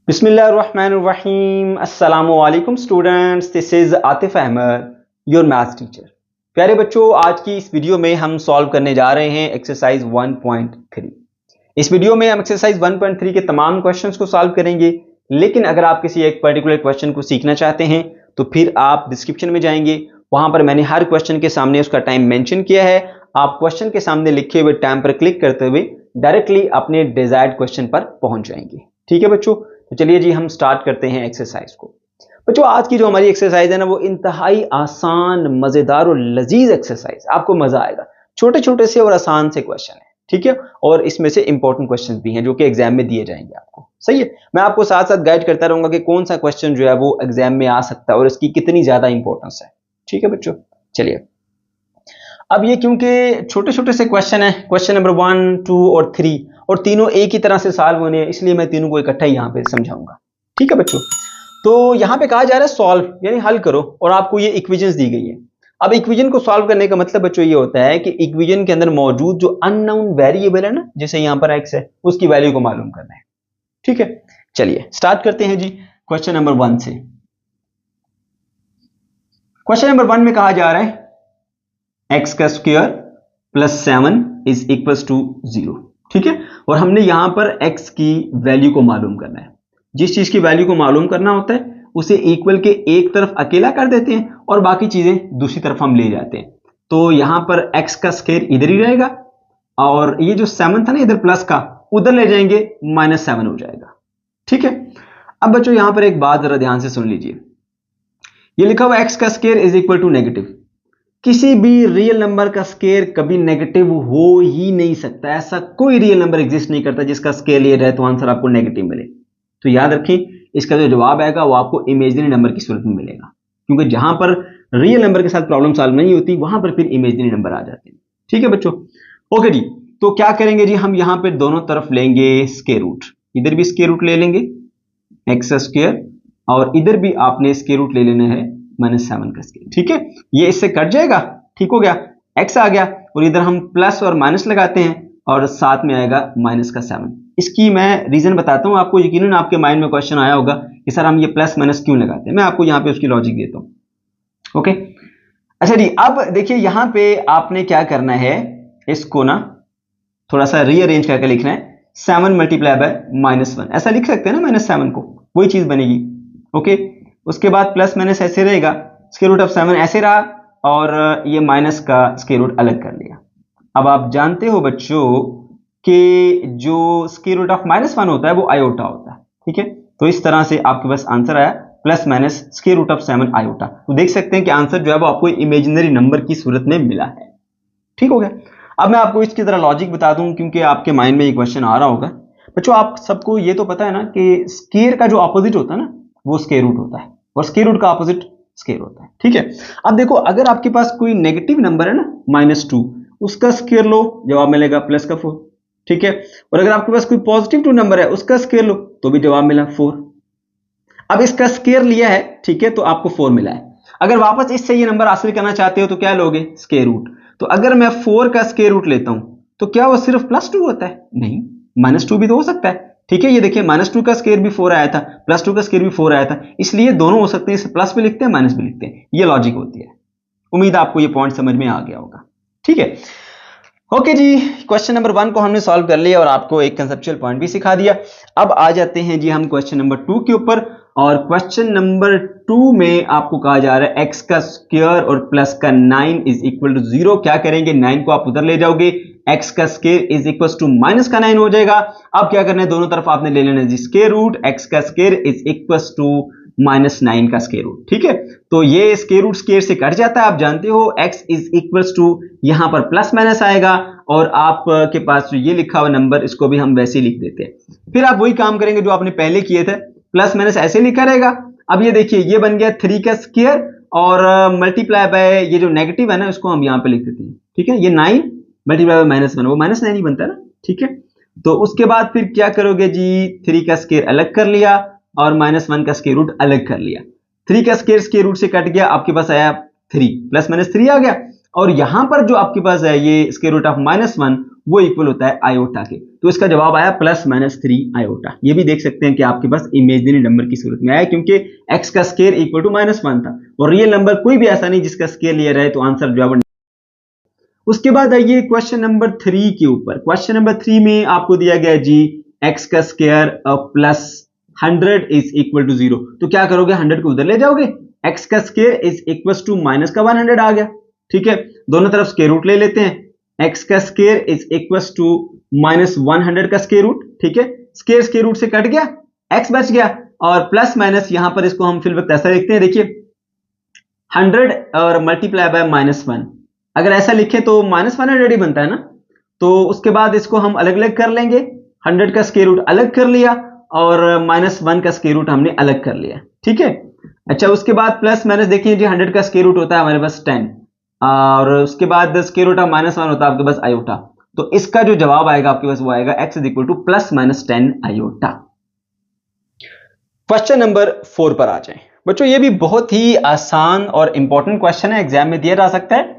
बिस्मिल्लाहिर्रहमानिर्रहीम। अस्सलामु अलैकुम students, this is Atif Ahmed, your maths teacher. प्यारे बच्चों, आज की इस वीडियो में हम सॉल्व करने जा रहे हैं एक्सरसाइज 1.3। इस वीडियो में हम एक्सरसाइज 1.3 के तमाम क्वेश्चंस को सॉल्व करेंगे, लेकिन अगर आप किसी एक पर्टिकुलर क्वेश्चन को सीखना चाहते हैं तो फिर आप डिस्क्रिप्शन में जाएंगे, वहां पर मैंने हर क्वेश्चन के सामने उसका टाइम मेंशन किया है। आप क्वेश्चन के सामने लिखे हुए टाइम पर क्लिक करते हुए डायरेक्टली अपने डिजायर्ड क्वेश्चन पर पहुंच जाएंगे। ठीक है बच्चों, तो चलिए जी हम स्टार्ट करते हैं एक्सरसाइज को। बच्चों, आज की जो हमारी एक्सरसाइज है ना, वो इंतहाई आसान, मजेदार और लजीज एक्सरसाइज, आपको मजा आएगा। छोटे छोटे से और आसान से क्वेश्चन है, ठीक है, और इसमें से इंपॉर्टेंट क्वेश्चन भी हैं जो कि एग्जाम में दिए जाएंगे आपको। सही है, मैं आपको साथ साथ गाइड करता रहूंगा कि कौन सा क्वेश्चन जो है वो एग्जाम में आ सकता है और इसकी कितनी ज्यादा इंपॉर्टेंस है। ठीक है बच्चों, चलिए अब ये क्योंकि छोटे छोटे से क्वेश्चन है, क्वेश्चन नंबर 1, 2 और 3, और तीनों एक ही तरह से सॉल्व होने हैं, इसलिए मैं तीनों को इकट्ठा यहाँ पे समझाऊंगा। ठीक है बच्चों, तो यहाँ पे कहा जा रहा है सॉल्व, यानी हल करो, और आपको ये इक्वेशंस दी गई है। अब इक्वेशन को सॉल्व करने का मतलब बच्चों ये होता है कि इक्वेशन के अंदर मौजूद जो अननोन वेरिएबल है ना, जैसे यहाँ पर x है, उसकी वैल्यू को मालूम करना है। ठीक है, चलिए स्टार्ट करते हैं जी क्वेश्चन नंबर 1 से। क्वेश्चन नंबर 1 में कहा जा रहा है x का square plus 7 is equal to 0। ठीक है, और हमने यहां पर x की वैल्यू को मालूम करना है। जिस चीज की वैल्यू को मालूम करना होता है उसे इक्वल के एक तरफ अकेला कर देते हैं और बाकी चीजें दूसरी तरफ हम ले जाते हैं। तो यहां पर x का स्क्वायर इधर ही रहेगा और ये जो 7 था ना इधर प्लस का, उधर ले जाएंगे -7 हो जाएगा। ठीक है, अब बच्चों यहां पर एक बात जरा ध्यान से सुन लीजिए। ये लिखा हुआ x का square is equal to negative. किसी भी रियल नंबर का स्क्वायर कभी नेगेटिव हो ही नहीं सकता। ऐसा कोई रियल नंबर एग्जिस्ट नहीं करता जिसका स्क्वायर लिया जाए तो आंसर आपको नेगेटिव मिले। तो याद रखें, इसका जो जवाब आएगा वो आपको इमेजिनरी नंबर की सूरत में मिलेगा, क्योंकि जहां पर रियल नंबर के साथ प्रॉब्लम सॉल्व नहीं होती वहां पर फिर इमेजिनरी नंबर आ जाते हैं। ठीक है बच्चों, ओके जी। तो क्या करेंगे जी, हम यहां पर दोनों तरफ लेंगे स्क्वायर रूट। इधर भी स्क्वायर रूट ले लेंगे एक्स स्क्वायर, और इधर भी आपने स्क्वायर रूट ले लेना है -7 का स्क्वायर। ठीक है, ये इससे कट जाएगा, ठीक हो गया, x आ गया, और इधर हम प्लस और माइनस लगाते हैं और साथ में आएगा -7। इसकी मैं रीजन बताता हूं आपको, यकीनन आपके माइंड में क्वेश्चन आया होगा कि सर हम ये प्लस माइनस क्यों लगाते हैं। मैं आपको यहाँ पे उसकी लॉजिक देता हूं। ओके, अच्छा जी, अब देखिए यहाँ पे आपने क्या करना है, इसको ना थोड़ा सा रीअरेंज करके लिखना है। 7 मल्टीप्लाई बाय -1 ऐसा लिख सकते हैं ना, -7 को, वही चीज बनेगी। ओके, उसके बाद प्लस माइनस ऐसे रहेगा, स्क्वायर रूट ऑफ 7 ऐसे रहा, और ये माइनस का स्क्वायर रूट अलग कर लिया। अब आप जानते हो बच्चों कि जो स्क्वायर रूट ऑफ -1 होता है वो आयोटा होता है। ठीक है, तो इस तरह से आपके पास आंसर आया plus minus square root of 7 iota. तो देख सकते हैं कि आंसर जो है वो आपको इमेजिनरी नंबर की सूरत में मिला है। ठीक हो गया। अब मैं आपको इसकी तरह लॉजिक बता दूं, क्योंकि आपके माइंड में ये क्वेश्चन आ रहा होगा। बच्चों, आप सबको ये तो पता है ना कि स्क्वायर का जो ऑपोजिट होता है ना वो स्क्वायर रूट होता है, और स्क्वायर रूट का ऑपोजिट स्क्वायर होता है। ठीक है, अब देखो, अगर आपके पास कोई नेगेटिव नंबर है ना -2, उसका स्क्वायर लो, जवाब मिलेगा प्लस का 4। ठीक है, और अगर आपके पास कोई पॉजिटिव 2 नंबर है उसका स्क्वायर लो तो भी जवाब मिला 4। अब इसका स्क्वायर लिया है, ठीक है, तो आपको 4 मिला है। अगर वापस इससे ये नंबर हासिल करना चाहते हो तो क्या लोगे, स्क्वायर रूट। तो अगर मैं 4 का स्क्वायर रूट लेता हूं तो क्या वो सिर्फ +2 होता है? नहीं, -2 भी तो हो सकता है। ठीक है, ये देखिए -2 का स्क्वायर भी 4 आया था, +2 का स्क्वायर भी 4 आया था, इसलिए दोनों हो सकते हैं, इसे प्लस भी लिखते हैं माइनस भी लिखते हैं। ये लॉजिक होती है। उम्मीद आपको ये पॉइंट समझ में आ गया होगा। ठीक है, ओके जी, क्वेश्चन नंबर 1 को हमने सॉल्व कर लिया और आपको एक कंसेप्चुअल पॉइंट भी सिखा दिया। अब आ जाते हैं जी हम क्वेश्चन नंबर 2 के ऊपर, और क्वेश्चन नंबर 2 में आपको कहा जा रहा है x का स्क्वायर और प्लस का 9 इज इक्वल टू 0। क्या करेंगे, 9 को आप उधर ले जाओगे, x का square is equal to minus का 9 हो जाएगा। अब क्या करना है, दोनों तरफ आपने ले लेना है स्क्वायर रूट, x का स्क्वायर इज इक्वल टू -9 का स्क्वायर रूट। ठीक है, तो ये स्क्वायर रूट स्क्वायर से कट जाता है। आप जानते हो x इज इक्वल टू, यहां पर प्लस माइनस आएगा, और आपके पास जो ये लिखा हुआ नंबर, इसको भी हम वैसे ही लिख देते हैं। फिर आप वही काम करेंगे जो आपने पहले किए थे, प्लस माइनस ऐसे लिखा रहेगा। अब ये देखिए, ये बन गया 3 का स्क्वायर, और मल्टीप्लाई बाय ये जो नेगेटिव है ना, इसको हम यहां पे लिख देते हैं। ठीक है, ये 9 मल्टीप्लाई बाय -1, वो -9 ही बनता है ना। ठीक है, तो उसके बाद फिर क्या करोगे जी, 3 का स्क्वायर अलग कर लिया और -1 का स्क्वायर रूट अलग कर लिया। 3 का स्क्वायर रूट से कट गया, आपके पास आया 3, प्लस माइनस 3 आ गया, और यहां पर जो आपके पास है ये स्क्वायर रूट ऑफ -1, वो इक्वल होता है आयोटा के। तो इसका जवाब आया +-3 आयोटा। ये भी देख सकते हैं कि आपके पास इमेजिनरी नंबर की सूरत में आया, क्योंकि x का स्क्वायर इक्वल टू -1 था और रियल नंबर कोई भी ऐसा नहीं जिसका स्क्वायर लिया रहे, तो आंसर जो है। उसके बाद आइए क्वेश्चन नंबर 3 के ऊपर। क्वेश्चन नंबर 3 में आपको दिया गया जी x का square plus 100 is equal to 0। तो क्या करोगे, 100 को उधर ले जाओगे, x का square is equal to minus का 100 आ गया। ठीक है, दोनों तरफ स्क्वायर रूट ले लेते हैं। x का स्क्वायर इज इक्वल टू -100 का स्क्वायर रूट। ठीक है, स्क्वायर रूट से कट गया, x बच गया, और प्लस माइनस यहां पर इसको हम फिल वक्त ऐसा लिखते हैं, देखिए 100 और मल्टीप्लाई बाय -1। अगर ऐसा लिखें तो -100 ही बनता है ना। तो उसके बाद इसको हम अलग अलग कर लेंगे, 100 का स्क्वायर रूट अलग कर लिया और -1 का स्क्वायर रूट हमने अलग कर लिया। ठीक है, अच्छा उसके बाद प्लस माइनस देखिए जी, 100 का स्क्वायर रूट होता है हमारे पास 10 और उसके बाद स्क्वायर रूट ऑफ -1 होता है आपके पास आयोटा। तो इसका जो जवाब आएगा आपके पास वो आएगा x is equal to +-10 iota. Question number 4 पर आ जाएं। बच्चों ये भी बहुत ही आसान और इंपॉर्टेंट क्वेश्चन है, एग्जाम में दिया जा सकता है।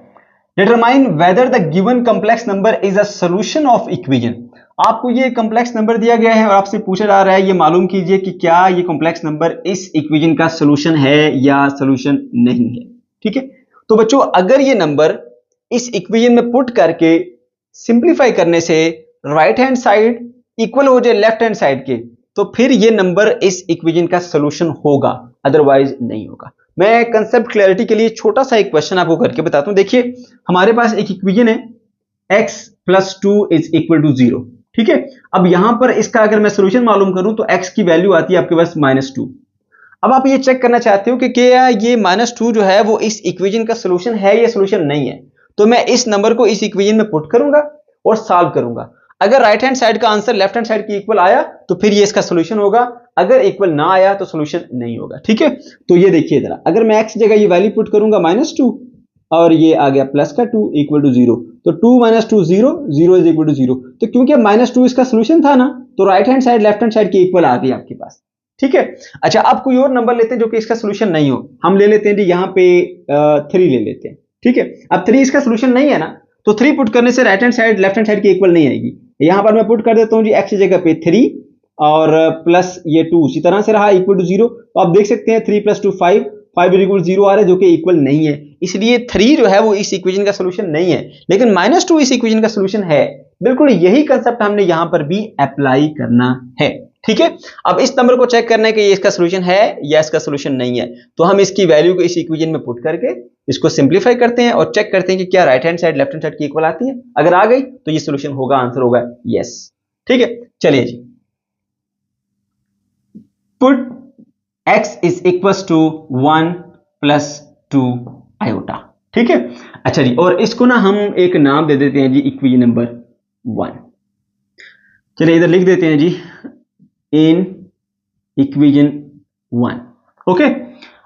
Determine whether the given complex number is a solution of equation. आपको ये कॉम्प्लेक्स नंबर दिया गया है और आपसे पूछा जा रहा है ये मालूम कीजिए कि क्या ये कॉम्प्लेक्स नंबर इस इक्वेशन का सॉल्यूशन है या सॉल्यूशन नहीं है। ठीक है, तो बच्चों अगर ये नंबर इस इक्वेशन में पुट करके सिंप्लीफाई करने से राइट हैंड साइड इक्वल हो जाए लेफ्ट हैंड साइड के, तो फिर ये नंबर इस इक्वेशन का सॉल्यूशन होगा, अदरवाइज नहीं होगा। मैं कंसेप्ट क्लैरिटी के लिए छोटा सा एक क्वेश्चन आपको करके बताता हूं। देखिए हमारे पास एक इक्वेशन है x + 2 इज इक्वल टू 0। ठीक है, अब यहां पर इसका अगर मैं सॉल्यूशन मालूम करूं तो x की वैल्यू आती है आपके पास -2। अब आप ये चेक करना चाहते हो कि क्या ये -2 जो है वो इस इक्वेशन का सॉल्यूशन है या सॉल्यूशन नहीं है। तो मैं इस नंबर को इस इक्वेशन में पुट करूंगा और सॉल्व करूंगा। अगर राइट हैंड साइड का आंसर लेफ्ट हैंड साइड के इक्वल आया तो फिर ये इसका सॉल्यूशन होगा, अगर इक्वल ना आया तो सॉल्यूशन नहीं होगा। ठीक है, तो ये देखिए जरा, अगर मैं x जगह ये वैल्यू पुट करूंगा -2 और ये आ गया +2 इक्वल टू 0, तो 2 - 2 0, 0 इज इक्वल टू 0। तो क्योंकि -2 इसका सॉल्यूशन था ना, तो right hand side left hand side के इक्वल आ गई आपके पास। ठीक है, अच्छा अब कोई और नंबर लेते हैं जो कि इसका सॉल्यूशन नहीं हो। हम ले लेते हैं जी यहाँ पे 3 ले लेते हैं। ठीक है, अब 3 इसका सॉल्यूशन नहीं है ना, तो 3 पुट करने से right hand side left hand side के इक्वल नहीं आएगी। यहां पर मैं पुट कर देता हूं जी x जगह पे 3 और प्लस ये 2 उसी तरह से रहा इक्वल टू 0। तो आप देख सकते हैं 3 + 2 5, 5 इक्वल 0 आ रहा है जो कि इक्वल नहीं है, इसलिए 3 जो है वो इस इक्वेशन का सॉल्यूशन नहीं है, लेकिन -2 इस इक्वेशन का सॉल्यूशन है। बिल्कुल यही कंसेप्ट हमने यहां पर भी अप्लाई करना है। ठीक है, अब इस नंबर को चेक करना है कि ये इसका सॉल्यूशन है या इसका सॉल्यूशन नहीं है, तो हम इसकी वैल्यू को इस इक्वेशन में पुट करके इसको सिंप्लीफाई करते हैं और चेक करते हैं कि क्या right hand side left hand side की इक्वल आती है। अगर आ गई तो ये सॉल्यूशन होगा, आंसर होगा यस। ठीक है, चलिए जी, put x is equal to 1 + 2 iota. ठीक है, अच्छा जी, और इसको ना हम एक नाम दे देते हैं जी इक्वेशन नंबर 1। चलिए इधर लिख देते हैं जी इन इक्वेशन 1। ओके,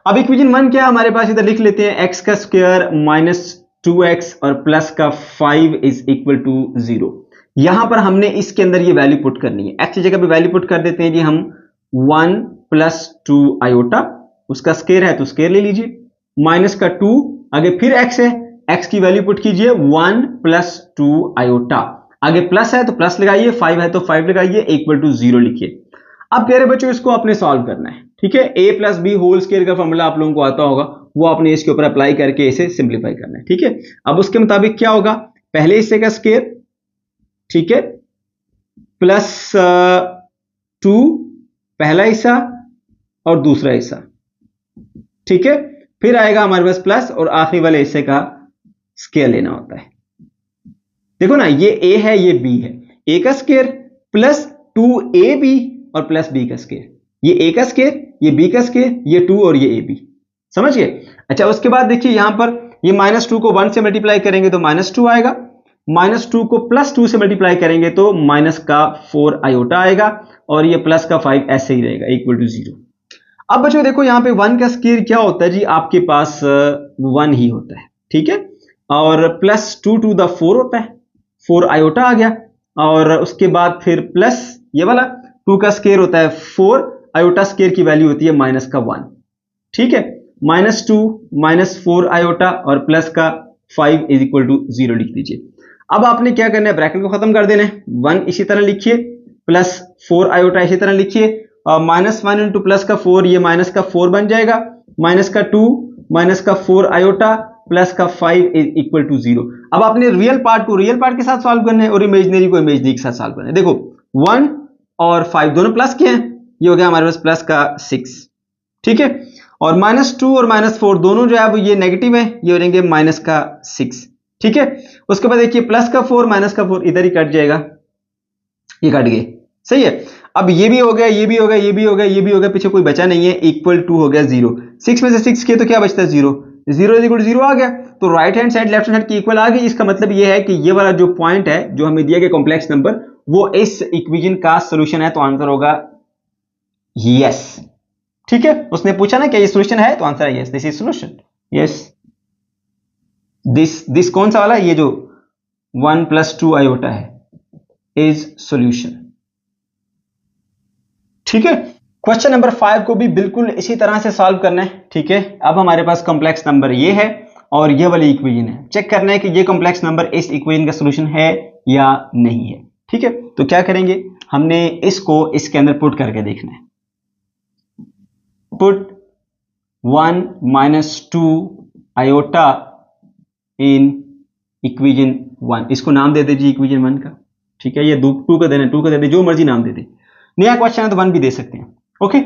अब इक्वेशन 1 क्या हमारे पास, इधर लिख लेते हैं x का स्क्वायर -2x और प्लस का 5 इज इक्वल टू 0। यहां पर हमने इसके अंदर ये वैल्यू पुट करनी है, x की जगह पे वैल्यू पुट कर देते हैं जी हम 1 + 2 आयोटा, उसका स्क्वायर है तो स्क्वायर ले लीजिए, माइनस का 2, आगे फिर x है, x की वैल्यू पुट कीजिए 1 + 2 आयोटा, आगे प्लस है तो प्लस लगाइए, 5 है तो 5 लगाइए, इक्वल टू 0 लिखिए। अब कह रहे बच्चों इसको आपने सॉल्व करना है। ठीक है, a + b होल स्क्वायर का फॉर्मूला आप लोगों को आता होगा, वो आपने इसके ऊपर अप्लाई करके इसे सिंप्लीफाई करना है। ठीक है, अब उसके मुताबिक क्या होगा, पहले हिस्से का स्क्वायर, ठीक है, +2 पहला हिस्सा और दूसरा हिस्सा। ठीक है, फिर आएगा हमारे पास प्लस और आखिरी वाले हिस्से का स्क्वायर लेना होता है। देखो ना, ये a है ये b है, a का स्क्वायर प्लस 2ab और प्लस b का स्क्वायर, ये a का स्क्वायर, ये b का स्क्वायर, ये 2 और ये ab, समझ गए। अच्छा उसके बाद देखिए यहां पर ये -2 को 1 से मल्टीप्लाई करेंगे तो -2 आएगा, -2 को +2 से मल्टीप्लाई करेंगे तो -4 आयोटा आएगा और ये प्लस का 5 ऐसे ही रहेगा इक्वल टू 0। अब बच्चों देखो यहाँ पे 1 का स्क्वायर क्या होता है जी, आपके पास 1 ही होता है। ठीक है, और +2 to the 4 होता है, 4 आयोटा आ गया, और उसके बाद फिर प्लस ये वाला 2 का स्क्वायर होता है 4 आयोटा, स्क्वायर की वैल्यू होती है -1। ठीक है, -2 -4 आयोटा और प्लस का 5 इज इक्वल टू 0 लिख दीजिए। अब आपने क्या करना है, ब्रैकेट को खत्म कर देना है, 1 इसी तरह लिखिए प्लस 4 आयोटा इसी तरह लिखिए, -1 इंटू प्लस का 4 ये माइनस का 4 बन जाएगा, माइनस का 2 माइनस का 4 आयोटा प्लस का 5 इज इक्वल टू 0। अब आपने रियल पार्ट को रियल पार्ट के साथ सॉल्व करना है और इमेजिनरी को इमेजिनरी के साथ सॉल्व करना है। देखो 1 और 5 दोनों प्लस के हैं, ये हो गया हमारे पास प्लस का 6, ठीक है, और -2 और -4 दोनों जो है वो ये नेगेटिव है, ये हो जाएंगे माइनस का 6, ठीक है। उसके बाद देखिए प्लस का 4 माइनस का 4 इधर ही कट जाएगा, ये कट गए, सही है। अब ये भी हो गया, ये भी हो गया, ये भी हो गया, ये भी हो गया, पीछे कोई बचा नहीं है, इक्वल टू हो गया 0। 6 में से 6 किए तो क्या बचता है 0, 0 इज इक्वल टू 0 आ गया, तो right hand side left hand side की इक्वल आ गई। इसका मतलब ये है कि ये वाला जो पॉइंट है जो हमें दिया गया कॉम्प्लेक्स नंबर वो इस इक्वेशन का सॉल्यूशन है, तो आंसर होगा यस, ठीक है। उसने पूछा ना कि ये सॉल्यूशन है, तो आंसर है yes, this is solution, yes. This कौन सा वाला, ये जो 1 + 2 आयोटा है इज सॉल्यूशन, ठीक है। क्वेश्चन नंबर 5 को भी बिल्कुल इसी तरह से सॉल्व करना है, ठीक है। अब हमारे पास कॉम्प्लेक्स नंबर ये है और ये वाली इक्वेशन है, चेक करना है कि ये कॉम्प्लेक्स नंबर इस इक्वेशन का सॉल्यूशन है या नहीं है, ठीक है। तो क्या करेंगे, हमने इसको इसके अंदर पुट करके देखना है। पुट 1 - 2 आयोटा इन इक्वेशन 1, इसको नाम दे दीजिए इक्वेशन 1 का, ठीक है। ये 2 का देना, 2 का दे दे, जो मर्जी नाम दे दे, नया क्वेश्चन है तो 1 भी दे सकते हैं, ओके।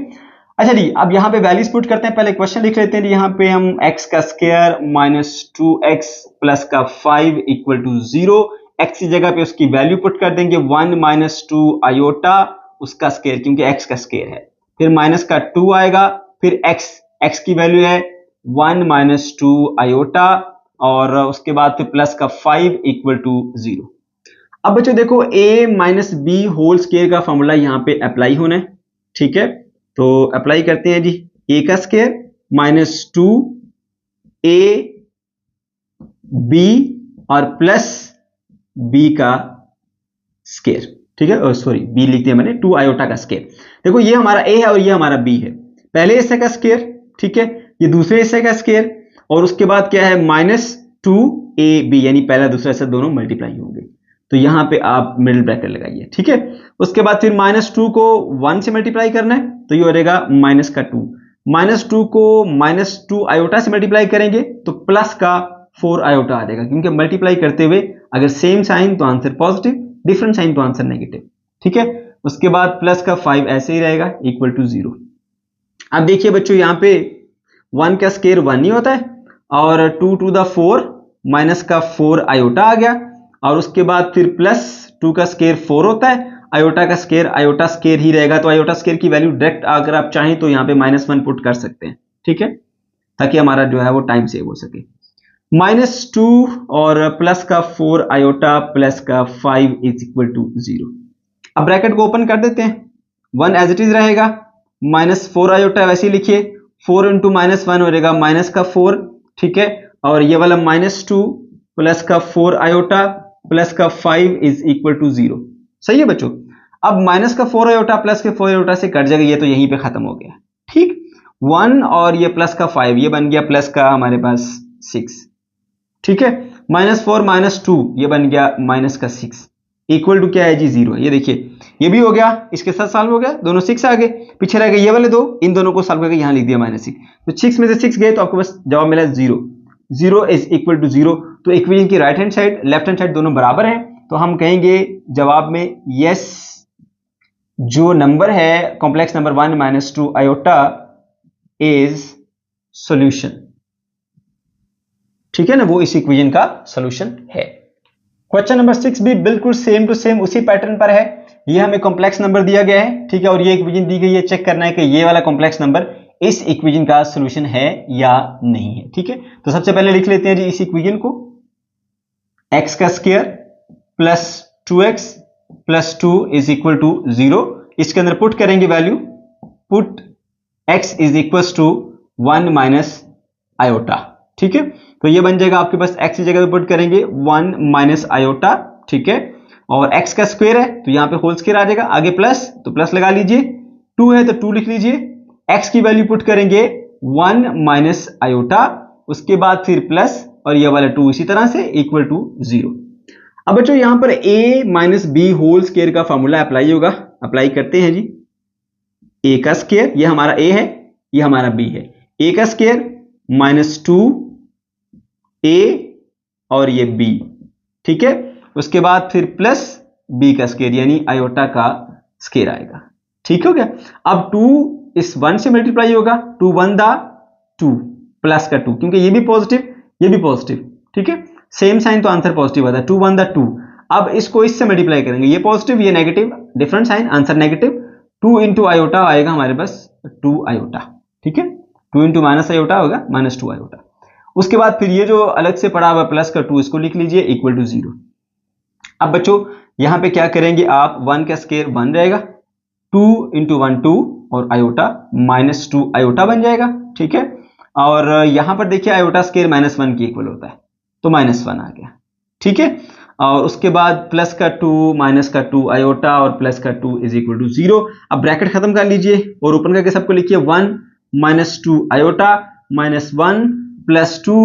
अच्छा जी, अब यहां पे वैल्यूज पुट करते हैं, पहले क्वेश्चन लिख लेते हैं। यहां पे हम x का स्क्वायर -2x प्लस का 5 इक्वल टू 0, x की जगह पे उसकी वैल्यू पुट कर देंगे 1 - 2 आयोटा उसका स्क्वायर, क्योंकि x का स्क्वायर है, फिर माइनस का 2 आएगा, फिर x की वैल्यू है 1 - 2 आयोटा, और उसके बाद फिर प्लस का 5 इक्वल टू 0। अब बच्चों देखो a - b होल स्क्वायर का फॉर्मूला यहां पे अप्लाई होना है, ठीक है। तो अप्लाई करते हैं जी, a का स्क्वायर -2 a b और प्लस b का स्क्वायर, ठीक है, सॉरी b लिख दिया मैंने, 2 आयोटा का स्क्वायर। देखो ये हमारा a है और ये हमारा b है, पहले हिस्से का स्क्वायर, ठीक है, ये दूसरे हिस्से का स्क्वायर, और उसके बाद क्या है -2ab, यानी पहला दूसरा हिस्सा दोनों मल्टीप्लाई होंगे, तो यहां पे आप मिडिल ब्रैकेट लगाइए, ठीक है। उसके बाद फिर -2 को 1 से मल्टीप्लाई करना है, तो ये हो जाएगा माइनस का 2, -2 को -2 आयोटा से मल्टीप्लाई करेंगे तो प्लस का 4 आयोटा आ जाएगा, क्योंकि मल्टीप्लाई करते हुए अगर सेम साइन तो आंसर पॉजिटिव, डिफरेंट साइन तो आंसर नेगेटिव, ठीक है। उसके बाद प्लस का 5 ऐसे ही रहेगा इक्वल टू 0। अब देखिए बच्चों, यहां पे 1 का स्क्वायर 1 ही होता है, और 2 टू द 4 माइनस का 4 आयोटा आ गया, और उसके बाद फिर प्लस 2 का स्क्वायर 4 होता है, आयोटा का स्क्वायर आयोटा स्क्वायर ही रहेगा, तो आयोटा स्क्वायर की वैल्यू डायरेक्ट अगर आप चाहें तो यहाँ पे -1 पुट कर सकते हैं, ठीक है, ताकि हमारा जो है वो टाइम सेव हो सके। -2 और प्लस का 4 आयोटा प्लस का 5 इज इक्वल टू 0। अब ब्रैकेट को ओपन कर देते हैं, 1 एज इट इज रहेगा, -4 आयोटा वैसे ही लिखिए, 4 इंटू -1 हो जाएगा माइनस का 4, ठीक है, और ये वाला -2 प्लस का 4 आयोटा प्लस का 5 इज इक्वल टू 0, सही है बच्चों। अब माइनस का 4 आयोटा प्लस के 4 आयोटा से कट जाएगा, ये तो यहीं पे खत्म हो गया, ठीक। 1 और ये प्लस का 5, ये बन गया प्लस का हमारे पास 6, ठीक है। -4 -2 ये बन गया माइनस का 6 इक्वल टू क्या है जी 0। ये देखिए ये भी हो गया, इसके साथ सॉल्व हो गया, दोनों 6 आ गए, पीछे रह गए ये वाले दो, इन दोनों को सॉल्व करके यहां लिख दिया -6, तो 6 में से 6 गए तो आपको बस जवाब मिला 0, 0 इज इक्वल टू 0। तो इक्वेशन की right hand side left hand side दोनों बराबर हैं, तो हम कहेंगे जवाब में यस, जो नंबर है complex number 1 - 2 iota is solution, ठीक है ना, वो इस इक्वेशन का सॉल्यूशन है। क्वेश्चन नंबर 6 भी बिल्कुल सेम टू सेम उसी पैटर्न पर है, ये हमें कॉम्प्लेक्स नंबर दिया गया है, ठीक है, और ये इक्वेशन दी गई है, चेक करना है कि ये वाला कॉम्प्लेक्स नंबर इस इक्वेशन का सॉल्यूशन है या नहीं है, ठीक है। तो सबसे पहले लिख लेते हैं जी इस इक्वेशन को, x का square plus 2x plus 2 is equal to 0, इसके अंदर पुट करेंगे value, put x is equal to 1 minus iota, ठीक है। तो ये बन जाएगा आपके पास, x की जगह पे पुट करेंगे 1 माइनस आयोटा, ठीक है, और x का स्क्वायर है तो यहां पे होल स्क्वायर आ जाएगा, आगे प्लस तो प्लस लगा लीजिए, 2 है तो 2 लिख लीजिए, x की वैल्यू पुट करेंगे 1 माइनस आयोटा, उसके बाद फिर प्लस और ये वाला 2 इसी तरह से इक्वल टू 0। अब बच्चों यहां पर a minus B whole square का फॉर्मूला अप्लाई होगा, अप्लाई करते हैं जी। a का स्क्वायर, ये हमारा a है, ये हमारा b है, a का स्क्वायर माइनस 2a और ये b, ठीक है। उसके बाद फिर प्लस b का स्क्वायर यानी आयोटा का स्क्वायर आएगा, ठीक हो गया। अब 2 इस 1 से मल्टीप्लाई होगा, 2 1 दा 2 प्लस का 2, क्योंकि ये भी पॉजिटिव ये भी पॉजिटिव, ठीक है, सेम साइन तो आंसर पॉजिटिव आता है, 2 1 दा 2। अब इसको इससे मल्टीप्लाई करेंगे, ये पॉजिटिव ये negative, different sign, answer negative. 2 into iota आएगा हमारे पास 2 आयोटा, ठीक है, 2 इंटू माइनस आयोटा होगा माइनस 2 आयोटा। उसके बाद फिर ये जो अलग से पड़ा हुआ प्लस का 2 इसको लिख लीजिए इक्वल टू 0। अब बच्चों यहां पे क्या करेंगे आप, 1 का स्क्वायर 1 रहेगा, 2 इंटू 1 2 और आयोटा माइनस 2 आयोटा बन जाएगा, ठीक है। और यहां पर देखिए आयोटा स्क्वायर -1 के इक्वल होता है, तो -1 आ गया, ठीक है। और उसके बाद प्लस का 2 माइनस का 2 आयोटा और प्लस का 2 इज इक्वल टू 0। अब ब्रैकेट खत्म कर लीजिए और ओपन करके सबको लिखिए 1 minus 2 iota minus 1 plus 2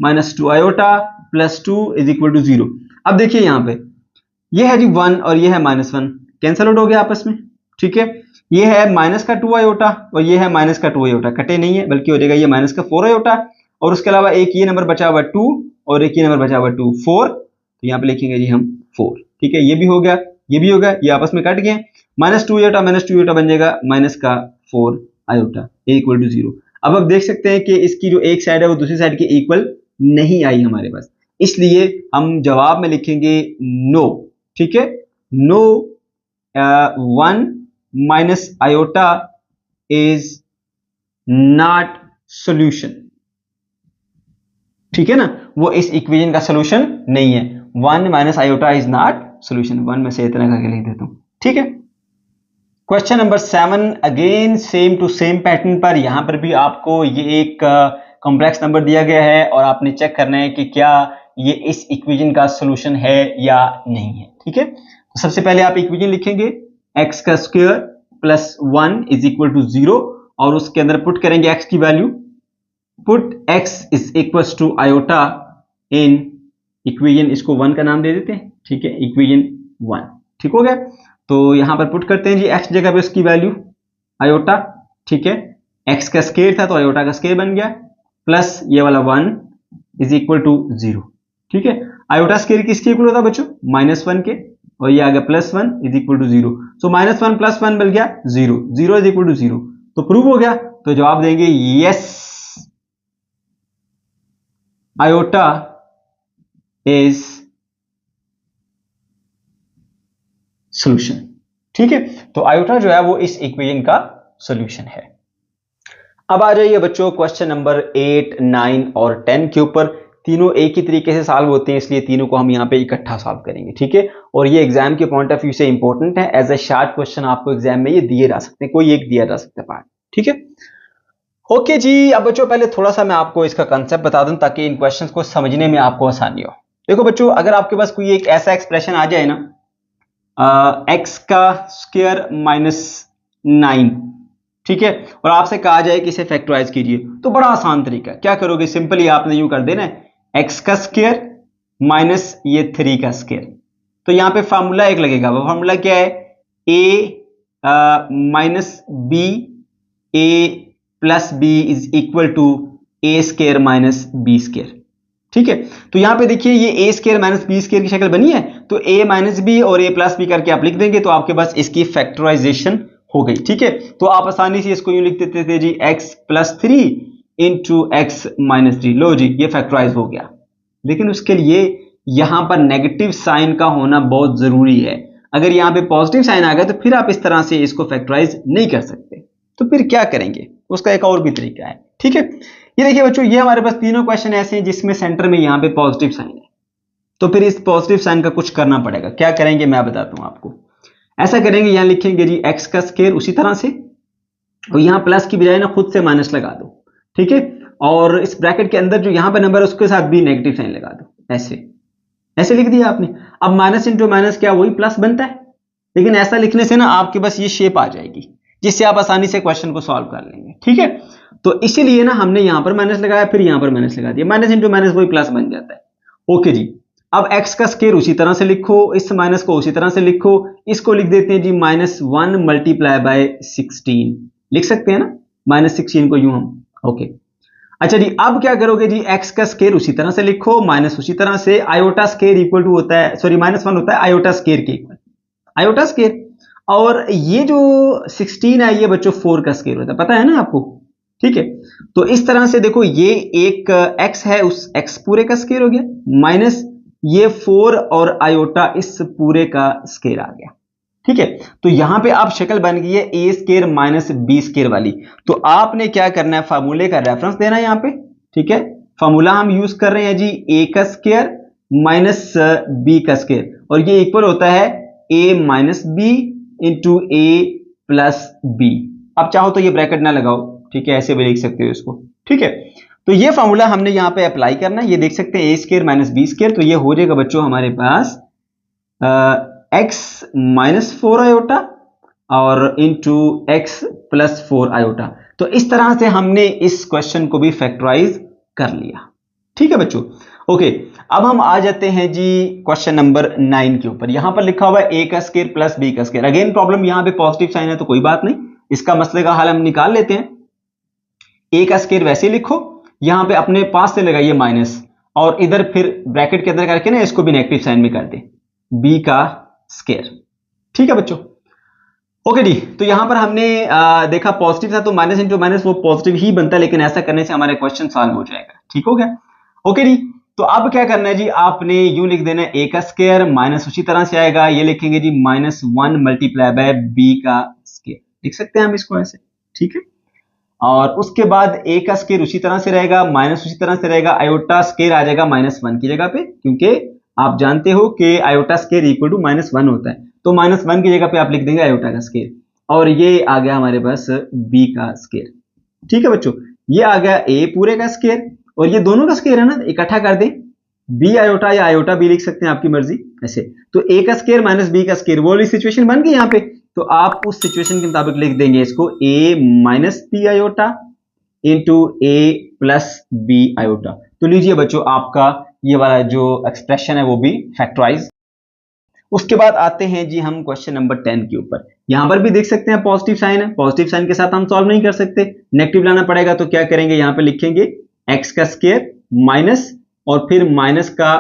minus 2 iota plus 2 is equal to 0। अब देखिए यहां पे ये है जी 1 और ये है -1, कैंसल आउट हो गया आपस में, ठीक है। ये है माइनस का 2 आयोटा और ये है माइनस का 2 आयोटा, कटे नहीं है बल्कि हो जाएगा ये माइनस का 4 आयोटा, और उसके अलावा एक ये नंबर बचा हुआ 2 और एक ये नंबर बचा हुआ 2 4, तो यहाँ पे लिखेंगे जी हम 4, ठीक है। ये भी हो गया ये भी हो गया, ये आपस में कट गए, -2 आयोटा -2 आयोटा बन जाएगा माइनस का 4 आयोटा इक्वल टू 0। अब आप देख सकते हैं कि इसकी जो एक साइड है वो दूसरी साइड के इक्वल नहीं आई हमारे पास, इसलिए हम जवाब में लिखेंगे नो, ठीक है, no 1 minus iota is not solution, ठीक है ना, वो इस इक्वेशन का सॉल्यूशन नहीं है। 1 minus iota is not solution, 1 में से इतना करके लिख देता हूं, ठीक है। Question number 7 again same to same pattern पर, यहां पर भी आपको ये एक कॉम्प्लेक्स नंबर दिया गया है और आपने चेक करना है कि क्या ये इस इक्वेशन का सॉल्यूशन है या नहीं है, ठीक है। तो सबसे पहले आप इक्वेशन लिखेंगे x का square plus 1 is equal to 0 और उसके अंदर पुट करेंगे x की value, put x is equal to iota in equation, इसको 1 का नाम दे देते हैं, ठीक है, इक्वेशन 1, ठीक हो गया। तो यहां पर पुट करते हैं जी x जगह पे उसकी वैल्यू आयोटा, ठीक है, x का स्क्वायर था तो आयोटा का स्क्वायर बन गया, प्लस ये वाला 1 इज इक्वल टू 0, ठीक है। आयोटा स्क्वायर किसके इक्वल होता है बच्चों, -1 के, और ये आ गया +1 इज इक्वल टू 0, सो -1 + 1 बन गया 0, 0 इज इक्वल टू 0, तो प्रूव हो गया। तो जवाब देंगे यस आयोटा इज सॉल्यूशन, ठीक है। तो आयोटा जो है वो इस इक्वेशन का सॉल्यूशन है। अब आ जाइए बच्चों क्वेश्चन नंबर 8 9 और 10 के ऊपर, तीनों एक ही तरीके से सॉल्व होते हैं इसलिए तीनों को हम यहाँ पे इकट्ठा सॉल्व करेंगे, ठीक है। और ये एग्जाम के पॉइंट ऑफ व्यू से इंपॉर्टेंट है, एज ए शॉर्ट क्वेश्चन आपको एग्जाम में ये दिए जा सकते हैं, कोई एक दिया जा सकता है पार्ट, ठीक है। ओके जी, अब बच्चों पहले थोड़ा सा मैं आपको इसका कंसेप्ट बता दूं ताकि इन क्वेश्चंस को समझने में आपको आसानी हो। देखो बच्चों, अगर आपके पास कोई एक ऐसा एक्सप्रेशन आ जाए ना, x का स्क्वायर -9, ठीक है, और आपसे कहा जाए कि इसे फैक्टराइज कीजिए, तो बड़ा आसान तरीका, क्या करोगे, सिंपली आपने यूं कर देना है x का स्क्वायर माइनस ये 3 का स्क्वायर, तो यहां पे फार्मूला एक लगेगा, वो फार्मूला क्या है, a minus B a plus B is equal to A square minus B square, ठीक है। तो यहां पे देखिए ये A square minus B square की शक्ल बनी है, तो a माइनस बी और a प्लस बी करके आप लिख देंगे तो आपके पास इसकी फैक्टराइजेशन हो गई, ठीक है। तो आप आसानी से इसको यूं लिख देते थे जी x plus 3 into x minus 3, लो जी ये फैक्टराइज हो गया। लेकिन उसके लिए यहां पर नेगेटिव साइन का होना बहुत जरूरी है, अगर यहां पे पॉजिटिव साइन आ गया तो फिर आप इस तरह से इसको फैक्टराइज नहीं कर सकते, तो फिर क्या करेंगे, उसका एक और भी तरीका है, ठीक है। ये देखिए बच्चों, ये हमारे पास तीनों क्वेश्चन ऐसे हैं जिसमें सेंटर में यहां पे पॉजिटिव साइन है, तो फिर इस पॉजिटिव साइन का कुछ करना पड़ेगा। क्या करेंगे मैं बताता हूं आपको, ऐसा करेंगे, यहां लिखेंगे जी x का स्क्वायर उसी तरह से, और यहां प्लस की बजाय ना खुद से माइनस लगा दो, ठीक है, और इस ब्रैकेट के अंदर जो यहां पे नंबर है उसके साथ भी नेगेटिव साइन लगा दो, ऐसे ऐसे लिख दिया आपने। अब माइनस इंटू माइनस क्या वही प्लस बनता है, लेकिन ऐसा लिखने से ना आपके पास ये शेप आ जाएगी जिससे आप आसानी से क्वेश्चन को सॉल्व कर लेंगे, ठीक है। तो इसीलिए ना हमने यहां पर माइनस लगाया, फिर यहां पर माइनस लगा दिया, माइनस इंटू माइनस वही प्लस बन जाता है। ओके जी, अब x का स्क्वायर उसी तरह से लिखो, इस माइनस को उसी तरह से लिखो, इसको लिख देते हैं जी -1 मल्टीप्लाई बाय 16, लिख सकते हैं ना, -16 को यूं हम, ओके। अच्छा जी, अब क्या करोगे जी, x का स्क्वायर उसी तरह से लिखो, माइनस उसी तरह से, आयोटा स्क्वायर इक्वल टू होता है, सॉरी -1 होता है आयोटा स्क्वायर के इक्वल, आयोटा स्क्वायर। और ये जो 16 है ये बच्चों 4 का स्क्वायर होता है, पता है ना आपको, ठीक है। तो इस तरह से देखो, ये एक x है, उस x पूरे का स्क्वायर हो गया, माइनस ये 4 और आयोटा इस पूरे का स्क्वायर आ गया, ठीक है। तो यहां पे आप शक्ल बन गई है a square minus b square वाली। तो आपने क्या करना है, फार्मूले का रेफरेंस देना है यहां पे, ठीक है। फार्मूला हम यूज कर रहे हैं जी a का स्क्वायर माइनस b का स्क्वायर, और ये इक्वल होता है a minus b into a plus b। अब चाहो तो ये ब्रैकेट ना लगाओ, ठीक है, ऐसे भी लिख सकते हो इसको, ठीक है। तो ये फॉर्मूला हमने यहां पे अप्लाई करना है, ये देख सकते हैं a square minus b square, तो ये हो जाएगा बच्चों हमारे पास x माइनस 4 आयोटा और इंटू x प्लस 4 आयोटा। तो इस तरह से हमने इस क्वेश्चन को भी फैक्टराइज कर लिया, ठीक है बच्चों, ओके। अब हम आ जाते हैं जी क्वेश्चन नंबर 9 के ऊपर। यहां पर लिखा हुआ है a का स्क्वायर प्लस b का स्क्वायर। अगेन प्रॉब्लम यहां पे पॉजिटिव साइन है तो कोई बात नहीं, इसका मसले का हल हम निकाल लेते हैं। a का स्क्वायर वैसे लिखो, यहां पे अपने पास से लगाइए माइनस, और इधर फिर ब्रैकेट के अंदर करके ना इसको भी नेगेटिव साइन में कर दे, b का स्क्वायर, ठीक है बच्चों, ओके जी। तो यहां पर हमने देखा पॉजिटिव था तो माइनस इंटू माइनस वो पॉजिटिव ही बनता है, लेकिन ऐसा करने से हमारा क्वेश्चन सॉल्व हो जाएगा, ठीक हो गया, ओके जी। तो अब क्या करना है जी, आपने यूं लिख देना है a का स्क्वायर माइनस उसी तरह से आएगा, ये लिखेंगे जी -1 मल्टीप्लाई बाय b का स्क्वायर, लिख सकते हैं हम इसको ऐसे, ठीक है। और उसके बाद a का स्क्वायर उसी तरह से रहेगा, माइनस उसी तरह से रहेगा, आयोटा स्क्वायर आ जाएगा -1 की जगह पे, क्योंकि आप जानते हो कि आयोटा स्क्वायर इक्वल टू -1 होता है, तो -1 की जगह पे आप लिख देंगे आयोटा का स्क्वायर, और ये आ गया हमारे पास b का स्क्वायर, ठीक है बच्चों। ये आ गया a पूरे का स्क्वायर, और ये दोनों का स्क्वायर है ना, इकट्ठा कर दें, b आयोटा या आयोटा b लिख सकते हैं, आपकी मर्जी ऐसे। तो a का स्क्वायर माइनस b का स्क्वायर, वो वाली सिचुएशन बन गई यहाँ पे, तो आप उस सिचुएशन के मुताबिक लिख देंगे इसको a minus b iota into a plus b iota. तो लीजिए बच्चों, आपका ये वाला जो एक्सप्रेशन है वो भी फैक्टराइज। उसके बाद आते हैं जी हम क्वेश्चन नंबर 10 के ऊपर। यहां पर भी देख सकते हैं पॉजिटिव साइन है, पॉजिटिव साइन के साथ हम सॉल्व नहीं कर सकते, नेगेटिव लाना पड़ेगा, तो क्या करेंगे, यहां पे लिखेंगे x का स्क्वायर माइनस और फिर माइनस का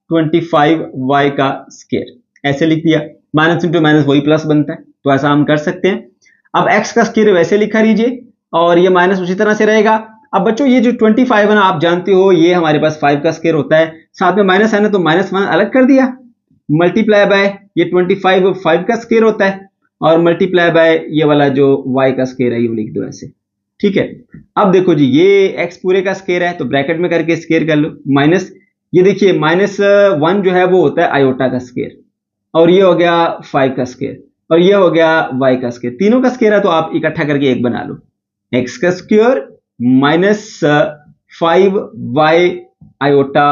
25y का स्क्वायर, ऐसे लिख दिया, माइनस इंटू माइनस वही प्लस बनता है, तो ऐसा हम कर सकते हैं। अब x का स्क्वायर वैसे लिखा लीजिए, और ये माइनस उसी तरह से रहेगा। अब बच्चों ये जो 25 है ना, आप जानते हो ये हमारे पास 5 का स्क्वायर होता है, साथ में माइनस है ना, तो -1 अलग कर दिया, मल्टीप्लाई बाय ये 25 5 का स्क्वायर होता है, और मल्टीप्लाई बाय ये वाला जो y का स्क्वायर है ये लिख दो ऐसे, ठीक है। अब देखो जी, ये x पूरे का स्क्वायर है तो ब्रैकेट में करके स्क्वायर कर लो, माइनस ये देखिए -1 जो है वो होता है आयोटा का स्क्वायर, और ये हो गया 5 का स्क्वायर, और ये हो गया y का स्क्वायर, तीनों का स्क्वायर है तो आप इकट्ठा करके एक बना लो, x का square minus 5y iota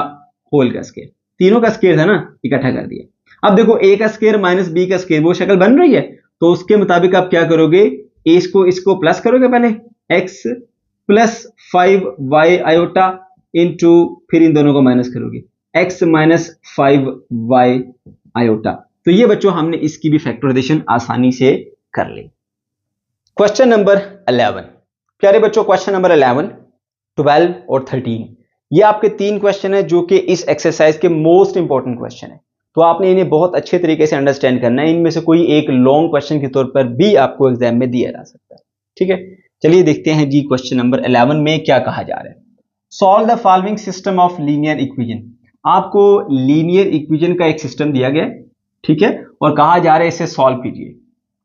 whole का स्क्वायर, तीनों का स्क्वायर है ना, इकट्ठा कर दिया। अब देखो a का स्क्वायर माइनस b का स्क्वायर, वो शक्ल बन रही है, तो उसके मुताबिक आप क्या करोगे, इसको प्लस करोगे पहले, x plus 5y iota into फिर इन दोनों को माइनस करोगे, x माइनस 5y आयोटा। तो ये बच्चों हमने इसकी भी फैक्टराइजेशन आसानी से कर ली। क्वेश्चन नंबर 11, प्यारे बच्चों, क्वेश्चन नंबर 11, 12 और 13, ये आपके 3 क्वेश्चन है जो कि इस एक्सरसाइज के मोस्ट इंपॉर्टेंट क्वेश्चन है, तो आपने इन्हें बहुत अच्छे तरीके से अंडरस्टैंड करना है। इनमें से कोई एक लॉन्ग क्वेश्चन के तौर पर भी आपको एग्जाम में दिया जा सकता है, ठीक है। चलिए देखते हैं जी क्वेश्चन नंबर 11 में क्या कहा जा रहा है। Solve the following system of linear equation. आपको लीनियर इक्वेशन का एक सिस्टम दिया गया है, ठीक है, और कहा जा रहा है इसे सॉल्व कीजिए।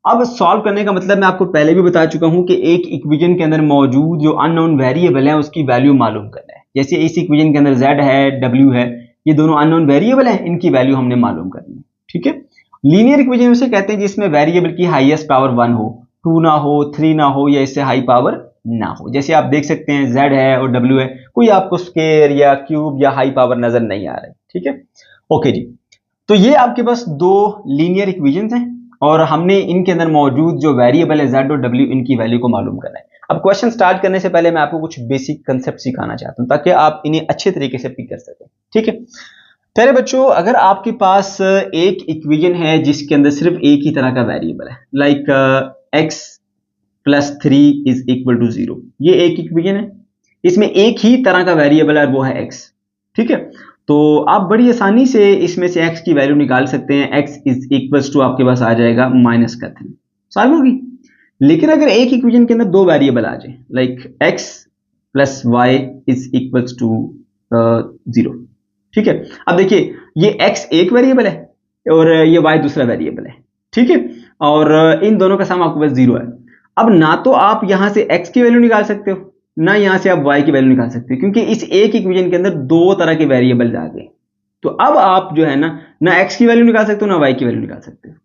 अब सॉल्व करने का मतलब मैं आपको पहले भी बता चुका हूं कि एक इक्वेशन के अंदर मौजूद जो अननोन वेरिएबल है उसकी वैल्यू मालूम करना है। जैसे इस इक्वेशन के अंदर z है, w है, ये दोनों अननोन वेरिएबल है, इनकी वैल्यू हमने मालूम करनी है, ठीक है। लीनियर इक्वेशन उसे कहते हैं जिसमें वेरिएबल की हाईएस्ट पावर 1 हो, 2 ना हो, 3 ना हो, या इससे हाई पावर ना हो। जैसे आप देख सकते हैं z है और w है, कोई आपको स्क्वायर या क्यूब या हाई पावर नजर नहीं आ रहा है, ठीक है, ओके जी। तो ये आपके पास 2 लीनियर इक्वेशंस हैं, और हमने इनके अंदर मौजूद जो वेरिएबल है z और w, इनकी वैल्यू को मालूम करना है। अब क्वेश्चन स्टार्ट करने से पहले मैं आपको कुछ बेसिक कंसेप्ट सिखाना चाहता हूं ताकि आप इन्हें अच्छे तरीके से पिक कर सकें, ठीक है। पहले बच्चों, अगर आपके पास एक इक्वेशन है जिसके अंदर सिर्फ एक ही तरह का वेरिएबल है, like x plus 3 is equal to 0, ये एक इक्वेशन है, इसमें एक ही तरह का वेरिएबल है, वो है x। ठीक है, तो आप बड़ी आसानी से इसमें से x की वैल्यू निकाल सकते हैं। x इज इक्वल टू आपके पास आ जाएगा -3, सॉल्व होगी। लेकिन अगर एक इक्वेशन के अंदर दो वेरिएबल आ जाए, like x plus Y is equal to 0, ठीक है। अब देखिए, ये x एक वेरिएबल है और ये y दूसरा वेरिएबल है, ठीक है, और इन दोनों का सम आपके पास 0 है। अब ना तो आप यहां से x की वैल्यू निकाल सकते हो, ना यहां से आप y की वैल्यू निकाल सकते हो, क्योंकि इस एक इक्वेशन के अंदर दो तरह के वेरिएबल्स आ गए। तो अब आप जो है ना x की वैल्यू निकाल सकते हो, ना y की वैल्यू निकाल सकते हो।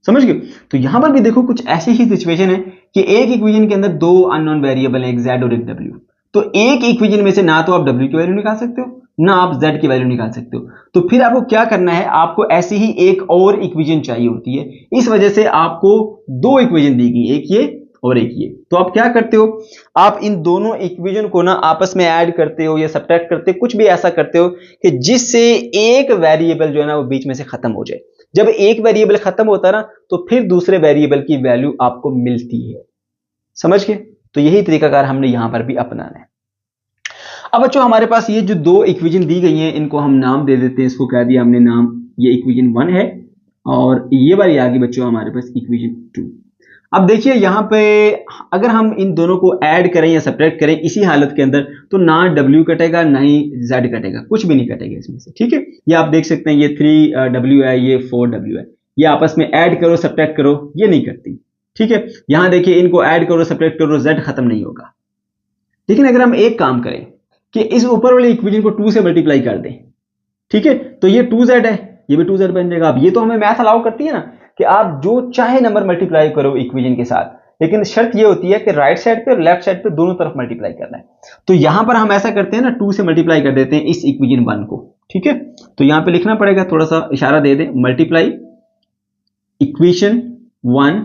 समझ गए? तो यहां पर भी देखो कुछ ऐसी ही सिचुएशन है कि एक इक्वेशन के अंदर दो अननोन वेरिएबल है, एक z और एक w। तो एक इक्वेशन में से ना तो आप w की वैल्यू निकाल सकते हो, ना आप z की वैल्यू निकाल सकते हो। तो फिर आपको क्या करना है, आपको ऐसी ही एक और इक्वेशन चाहिए होती है। इस वजह से आपको दो इक्वेशन दी गई, एक ये और एक ये। तो आप क्या करते हो, आप इन दोनों इक्वेशन को ना आपस में ऐड करते हो या सब्ट्रैक्ट करते हो, कुछ भी ऐसा करते हो कि जिससे एक वेरिएबल जो है ना वो बीच में से खत्म हो जाए। जब एक वेरिएबल खत्म होता है ना, तो फिर दूसरे वेरिएबल की वैल्यू आपको मिलती है। समझ गए? तो यही तरीकाकार हमने यहां पर भी अपनाना है। अब बच्चों, हमारे पास ये जो दो इक्वेशन दी गई हैं, इनको हम नाम दे देते हैं। इसको कह दिया हमने नाम, ये इक्वेशन 1 है और ये वाली आ गई बच्चों हमारे पास इक्वेशन 2। अब देखिए यहाँ पे अगर हम इन दोनों को ऐड करें या सब्ट्रैक्ट करें इसी हालत के अंदर, तो ना w कटेगा ना ही z कटेगा, कुछ भी नहीं कटेगा इसमें से। ठीक है, ये आप देख सकते हैं, ये 3w है, ये 4w है, ये आपस में ऐड करो सब्ट्रैक्ट करो, ये नहीं करती। ठीक है, यहां देखिए, इनको ऐड करो सब्ट्रैक्ट करो, z खत्म नहीं होगा। लेकिन अगर हम एक काम करें कि इस ऊपर वाले इक्वेशन को 2 से मल्टीप्लाई कर दें, ठीक है, तो ये 2z है, ये भी 2z बन जाएगा। अब ये तो हमें मैथ अलाउ करती है ना कि आप जो चाहे नंबर मल्टीप्लाई करो इक्वेशन के साथ, लेकिन शर्त ये होती है कि राइट साइड पे और लेफ्ट साइड पे दोनों तरफ मल्टीप्लाई करना है। तो यहां पर हम ऐसा करते हैं ना, 2 से मल्टीप्लाई कर देते हैं इस इक्वेशन 1 को। ठीक है, तो यहां पे लिखना पड़ेगा, थोड़ा सा इशारा दे दें, मल्टीप्लाई इक्वेशन 1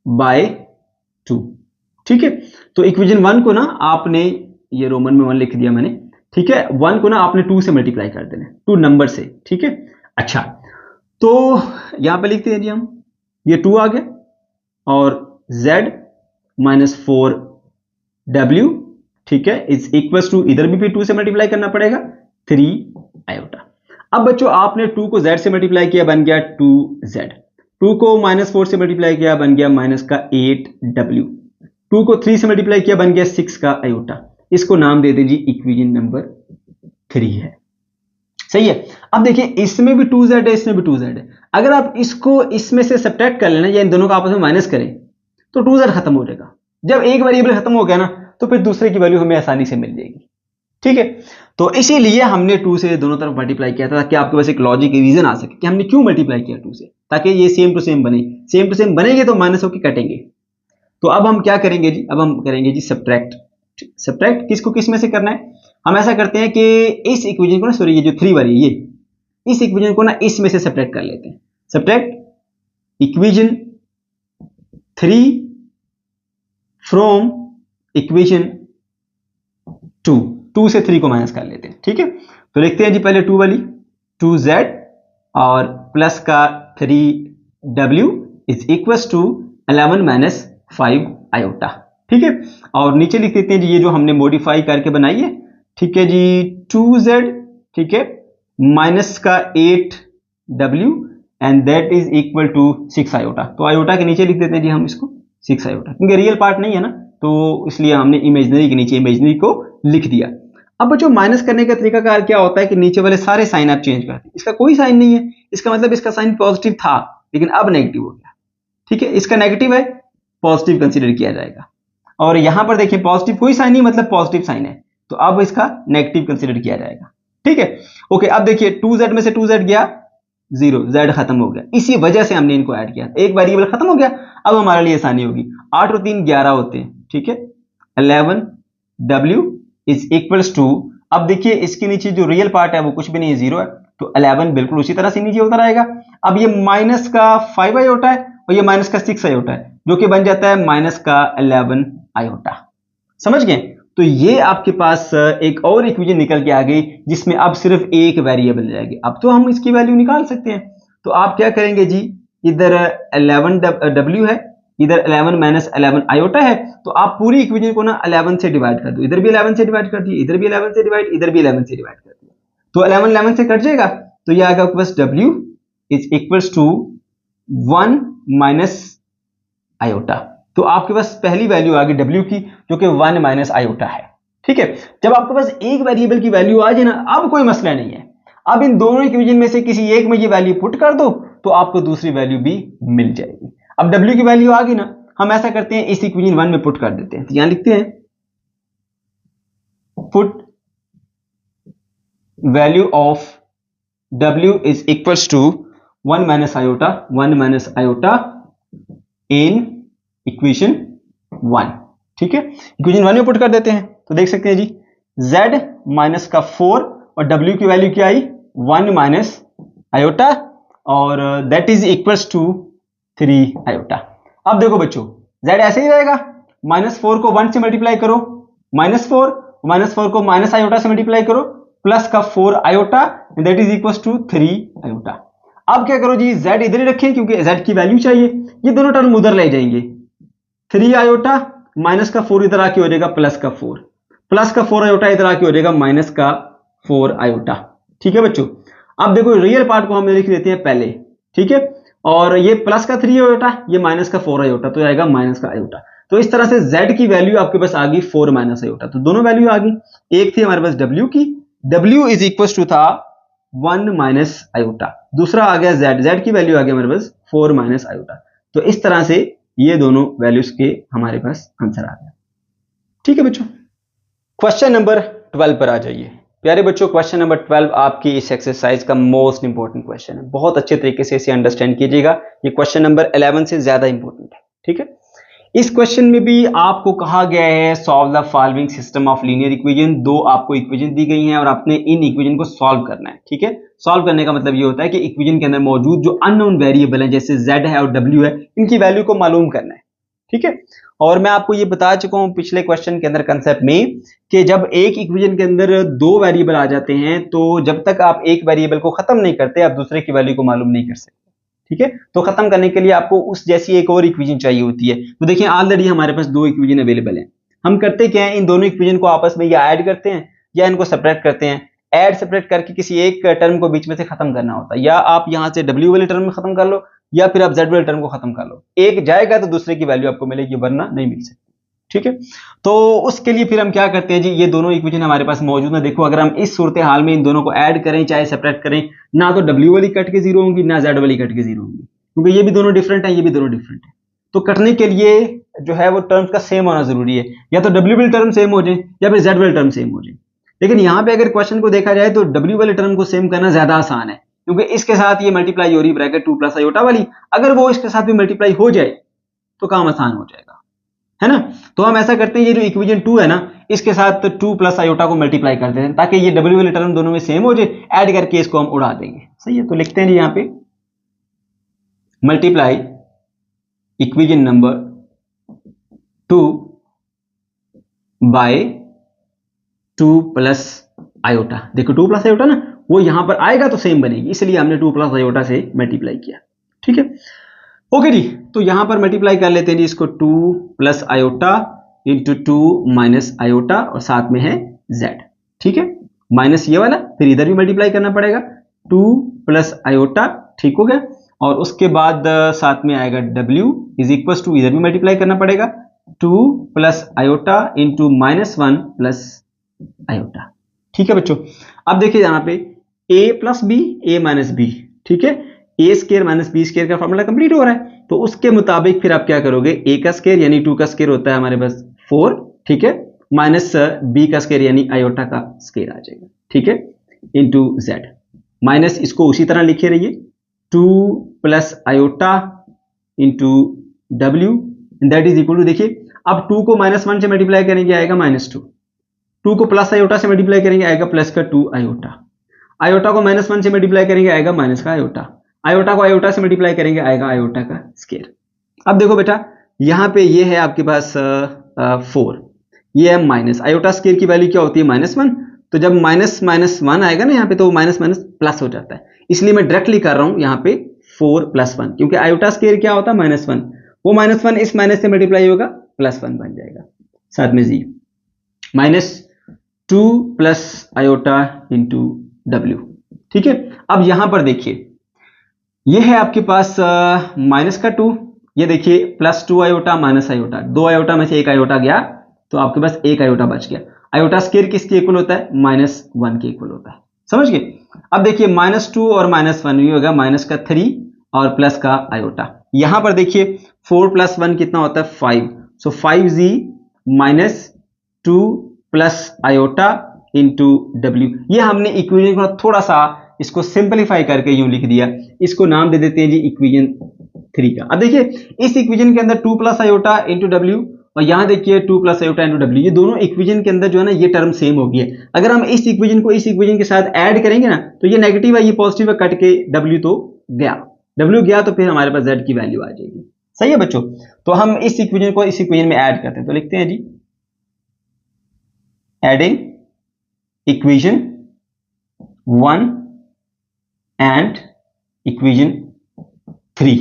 बाय 2। ठीक है, तो इक्वेशन 1 को ना आपने, ये रोमन में 1 लिख दिया मैंने, ठीक है, 1 को ना आपने 2 से मल्टीप्लाई कर देना, 2 नंबर से। ठीक है, अच्छा, तो यहां पे लिखते हैं जी हम, ये 2 आ गया और z माइनस 4w, ठीक है, इज इक्वल टू, इधर भी 2 से मल्टीप्लाई करना पड़ेगा, 3 आयोटा। अब बच्चों, आपने 2 को z से मल्टीप्लाई किया, बन गया 2z, 2 को -4 से मल्टीप्लाई किया, बन गया -8w, 2 को 3 से मल्टीप्लाई किया, बन गया 6 का आयोटा। इसको नाम दे दीजिए इक्वेशन नंबर 3 है। सही है। अब देखिए, इसमें भी 2z है, इसमें भी 2z है। अगर आप इसको इसमें से सब्ट्रैक्ट कर लेना या इन दोनों को आपस में माइनस करें, तो 2z खत्म हो जाएगा। जब एक वेरिएबल खत्म हो गया ना, तो फिर दूसरे की वैल्यू हमें आसानी से मिल जाएगी। ठीक है, तो इसीलिए हमने 2 से दोनों तरफ मल्टीप्लाई किया था, ताकि आपके पास एक लॉजिक रीजन आ सके कि हमने क्यों मल्टीप्लाई किया 2 से, ताकि ये सेम टू सेम बने। सेम टू सेम बनेंगे तो माइनस होकर कटेंगे। तो अब हम क्या करेंगे जी, अब हम करेंगे जी सब्ट्रैक्ट। सब्ट्रैक्ट किसको किस में से करना है, हम ऐसा करते हैं कि इस इक्वेशन को ना, सॉरी, ये जो 3 वाली, ये इस इक्वेशन को ना इसमें से सब्ट्रैक्ट कर लेते हैं। सब्ट्रैक्ट इक्वेशन 3 फ्रॉम इक्वेशन 2, 2 से 3 को माइनस कर लेते हैं। ठीक है, तो लिखते हैं जी पहले 2 वाली, 2z और प्लस का 3w is equal to 11 minus 5 iota. ठीक है, और नीचे लिख देते हैं जी ये जो हमने मॉडिफाई करके बनाई है। ठीक है जी, 2z, ठीक है, माइनस का 8w and that is equal to 6 iota. तो आयोटा के नीचे लिख देते हैं जी हम इसको 6 आयोटा, क्योंकि रियल पार्ट नहीं है ना, तो इसलिए हमने इमेजिनरी के नीचे इमेजिनरी को लिख दिया। अब बच्चों, माइनस करने का तरीका क्या होता है कि नीचे वाले सारे साइन आप चेंज करते हैं। इसका कोई साइन नहीं है, इसका मतलब इसका साइन पॉजिटिव था लेकिन अब नेगेटिव हो गया। ठीक है, इसका नेगेटिव है, पॉजिटिव कंसीडर किया जाएगा। और यहां पर देखिए, पॉजिटिव कोई साइन नहीं, मतलब पॉजिटिव साइन है, तो अब इसका नेगेटिव कंसीडर किया जाएगा। ठीक है, ओके। अब देखिए, 2z में से 2z गया 0, z खत्म हो गया। इसी वजह से हमने इनको ऐड किया, एक वेरिएबल खत्म हो गया, अब हमारे लिए आसानी होगी। 8 और 3 11 होते हैं। ठीक है, 11w इज इक्वल्स टू, अब देखिए इसके नीचे जो रियल पार्ट है वो कुछ भी नहीं है, 0 है, तो 11 बिल्कुल उसी तरह से नीचे होता रहेगा। अब ये माइनस का 5 आयोटा है और ये माइनस का 6 आयोटा है, जो कि बन जाता है माइनस का 11 आयोटा। समझ गए? तो ये आपके पास एक और इक्वेशन निकल के आ गई जिसमें अब सिर्फ एक वेरिएबल रहेगी। अब तो हम इसकी वैल्यू निकाल सकते हैं। तो आप क्या करेंगे जी, इधर 11w है, इधर 11 माइनस 11 आयोटा है, तो आप पूरी इक्वेशन को ना 11 से डिवाइड कर दो। इधर भी 11 से डिवाइड कर दिए, इधर भी 11 से डिवाइड, इधर भी 11 से डिवाइड कर दिया, तो 11 11 से कट जाएगा, तो ये आएगा आपके पास w is equals to 1 minus iota. तो आपके पास पहली वैल्यू आ गई w की, जो कि 1 माइनस आयोटा है। ठीक है, जब आपके पास एक वेरिएबल की वैल्यू आ जाए ना, अब कोई मसला नहीं है। अब इन दोनों इक्वेशन में से किसी एक में ये वैल्यू पुट कर दो तो आपको दूसरी वैल्यू भी मिल जाएगी। अब w की वैल्यू आ गई ना, हम ऐसा करते हैं इस इक्वेशन 1 में पुट कर देते हैं। तो यहां लिखते हैं put value of w is equals to 1 minus iota, 1 minus iota in equation 1। ठीक है, इक्वेशन 1 में पुट कर देते हैं तो देख सकते हैं जी z माइनस का 4 और w की वैल्यू क्या आई 1 माइनस आयोटा, और that is equals to 3 iota. अब देखो बच्चों, z ऐसे ही रहेगा, -4 को 1 से मल्टीप्लाई करो, -4 को माइनस आयोटा से मल्टीप्लाई करो, प्लस का 4 iota, that is equals to 3 iota. अब क्या करो जी, z इधर ही रखें क्योंकि z की वैल्यू चाहिए, ये दोनों टर्म उधर ले जाएंगे, 3 आयोटा माइनस का 4 इधर आके हो जाएगा प्लस का 4, प्लस का 4 आयोटा इधर आके हो जाएगा माइनस का 4 आयोटा। ठीक है बच्चों, अब देखो रियल पार्ट को हम लिख देते हैं पहले। ठीक है, और ये प्लस का 3 आयोटा, ये माइनस का 4 आयोटा, तो आएगा माइनस का आयोटा। तो इस तरह से z की वैल्यू आपके पास आ गई 4 माइनस आयोटा। तो दोनों वैल्यू आ गई, एक थी हमारे पास w की, w इज इक्वल टू था 1 माइनस आयोटा, दूसरा आ गया z की वैल्यू आ गई हमारे पास 4 माइनस आयोटा। तो इस तरह से ये दोनों वैल्यूज के हमारे पास आंसर आ गया। ठीक है बच्चों, क्वेश्चन नंबर 12 पर आ जाइए। प्यारे बच्चों, क्वेश्चन नंबर 12 आपकी इस एक्सरसाइज का मोस्ट इंपॉर्टेंट क्वेश्चन है। बहुत अच्छे तरीके से इसे अंडरस्टैंड कीजिएगा, ये क्वेश्चन नंबर 11 से ज्यादा इंपॉर्टेंट है। ठीक है, इस क्वेश्चन में भी आपको कहा गया है solve the following system of linear equation. दो आपको इक्वेशन दी गई हैं और आपने इन इक्वेशन को सॉल्व करना है। ठीक है, सॉल्व करने का मतलब ये होता है कि इक्वेशन के अंदर मौजूद जो अननोन वेरिएबल है जैसे z है और w है, इनकी वैल्यू को मालूम करना है। ठीक है, और मैं आपको ये बता चुका हूं पिछले क्वेश्चन के अंदर कंसेप्ट में कि जब एक इक्वेशन के अंदर दो वेरिएबल आ जाते हैं तो जब तक आप एक वेरिएबल को खत्म नहीं करते आप दूसरे की वैल्यू को मालूम नहीं कर सकते। ठीक है, तो खत्म करने के लिए आपको उस जैसी एक और इक्वेशन चाहिए होती है। तो देखिए ऑलरेडी हमारे पास दो इक्वेशन अवेलेबल हैं, हम करते क्या है, इन दोनों इक्वेशन को आपस में या ऐड करते हैं या इनको सेपरेट करते हैं। ऐड सेपरेट करके किसी एक टर्म को बीच में से खत्म करना होता है, या आप यहां से w वाले टर्म में खत्म कर लो या फिर आप z वाले टर्म को खत्म कर लो, एक जाएगा तो दूसरे की वैल्यू आपको मिलेगी वरना नहीं मिल सकती। ठीक है, तो उसके लिए फिर हम क्या करते हैं जी, ये दोनों इक्वेशन हमारे पास मौजूद है। देखो अगर हम इस सूरत हाल में इन दोनों को ऐड करें चाहे सेपरेट करें, ना तो w वाली कट के जीरो होंगी ना z वाली कट के जीरो होंगी, क्योंकि ये भी दोनों डिफरेंट है ये भी दोनों डिफरेंट है। तो कटने के लिए जो है वो टर्म्स का सेम होना जरूरी है, या तो w वाले टर्म सेम हो जाए या फिर z वाले टर्म सेम हो जाए। लेकिन यहाँ पे अगर क्वेश्चन को देखा जाए तो w वाले टर्म को सेम करना ज्यादा आसान है, क्योंकि इसके साथ ये मल्टीप्लाई हो रही ब्रैकेट 2 प्लस आयोटा वाली, अगर वो इसके साथ भी मल्टीप्लाई हो जाए तो काम आसान हो जाएगा, है ना। तो हम ऐसा करते हैं, ये जो इक्वेशन 2 है ना, इसके साथ 2 प्लस आयोटा को मल्टीप्लाई कर देते हैं ताकि ये w वाले टर्म दोनों में सेम हो जाए, ऐड करके इसको हम उड़ा देंगे। सही है, तो लिखते हैं जी यहाँ पे multiply equation number 2 by 2 plus iota. देखो 2 प्लस आयोटा ना, वो यहां पर आएगा तो सेम बनेगी, इसलिए हमने 2 प्लस आयोटा से मल्टीप्लाई किया। ठीक है, ओके जी, तो यहां पर मल्टीप्लाई कर लेते हैं जी इसको 2 plus iota into 2 minus iota और साथ में है z। ठीक है, माइनस ये वाला, फिर इधर भी मल्टीप्लाई करना पड़ेगा 2 प्लस आयोटा, ठीक हो गया, और उसके बाद साथ में आएगा w इज इक्वल टू, इधर भी मल्टीप्लाई करना पड़ेगा 2 plus iota into -1 plus iota. ठीक है बच्चों, अब देखिए यहाँ पे a plus B a minus B, ठीक है, A square minus B square का फॉर्मूला कंप्लीट हो रहा है। तो उसके मुताबिक फिर आप क्या करोगे, a का स्केयर यानी 2 का स्केयर होता है हमारे पास 4, ठीक है, माइनस b का स्केयर यानी आयोटा का स्केयर आ जाएगा। ठीक है, इंटू z, माइनस इसको उसी तरह लिखे रहिए 2 plus iota into w, that is equal to, देखिए अब 2 को -1 से मल्टीप्लाई करेंगे आएगा -2, 2 को प्लस आयोटा से मल्टीप्लाई करेंगे आएगा प्लस का 2 आयोटा, आयोटा को -1 से मल्टीप्लाई करेंगे आएगा माइनस का आयोटा, आयोटा को आयोटा से मल्टीप्लाई करेंगे आएगा आयोटा का स्केयर। अब देखो बेटा यहाँ पे ये है आपके पास 4, ये है माइनस, आयोटा स्क्वायर की वैल्यू क्या होती है -1, तो जब माइनस माइनस 1 आएगा ना यहाँ पे तो माइनस माइनस प्लस हो जाता है, इसलिए मैं डायरेक्टली कर रहा हूं यहाँ पे 4 + 1, क्योंकि आयोटा स्क्वायर क्या होता है -1, वो -1 इस माइनस से मल्टीप्लाई होगा +1 बन जाएगा, साथ में जी -2 + आयोटा इंटू W। ठीक है, अब यहां पर देखिए ये है आपके पास -2, ये देखिए +2 आयोटा माइनस आयोटा, 2 आयोटा में से 1 आयोटा गया तो आपके पास 1 आयोटा बच गया। आयोटा स्क्वायर किसके इक्वल होता है? -1 के इक्वल होता है, समझ गए। अब देखिए -2 और -1 ये होगा -3 और प्लस का आयोटा। यहां पर देखिए 4 + 1 कितना होता है? 5, सो 5z -2 + आयोटा इंटू W। ये हमने इक्वेशन को थोड़ा सा इसको सिंपलीफाई करके यूं लिख दिया, इसको नाम दे देते हैं जी इक्वेशन 3 का। अब देखिए इस इक्वेशन के अंदर 2 + आयोटा इंटू W और यहां देखिए 2 + आयोटा इंटू W, ये दोनों इक्वेशन के अंदर जो है ना ये टर्म सेम हो गई है। अगर हम इस इक्वेशन को इस इक्वेशन के साथ ऐड करेंगे ना तो ये नेगेटिव है, ये पॉजिटिव है, कट के W तो गया, W गया तो फिर हमारे पास Z की वैल्यू आ जाएगी। सही है बच्चों, तो हम इस इक्वेशन को इस इक्वेशन में ऐड करते हैं, तो लिखते हैं जी एडिंग इक्वेशन 1 एंड इक्वेशन 3।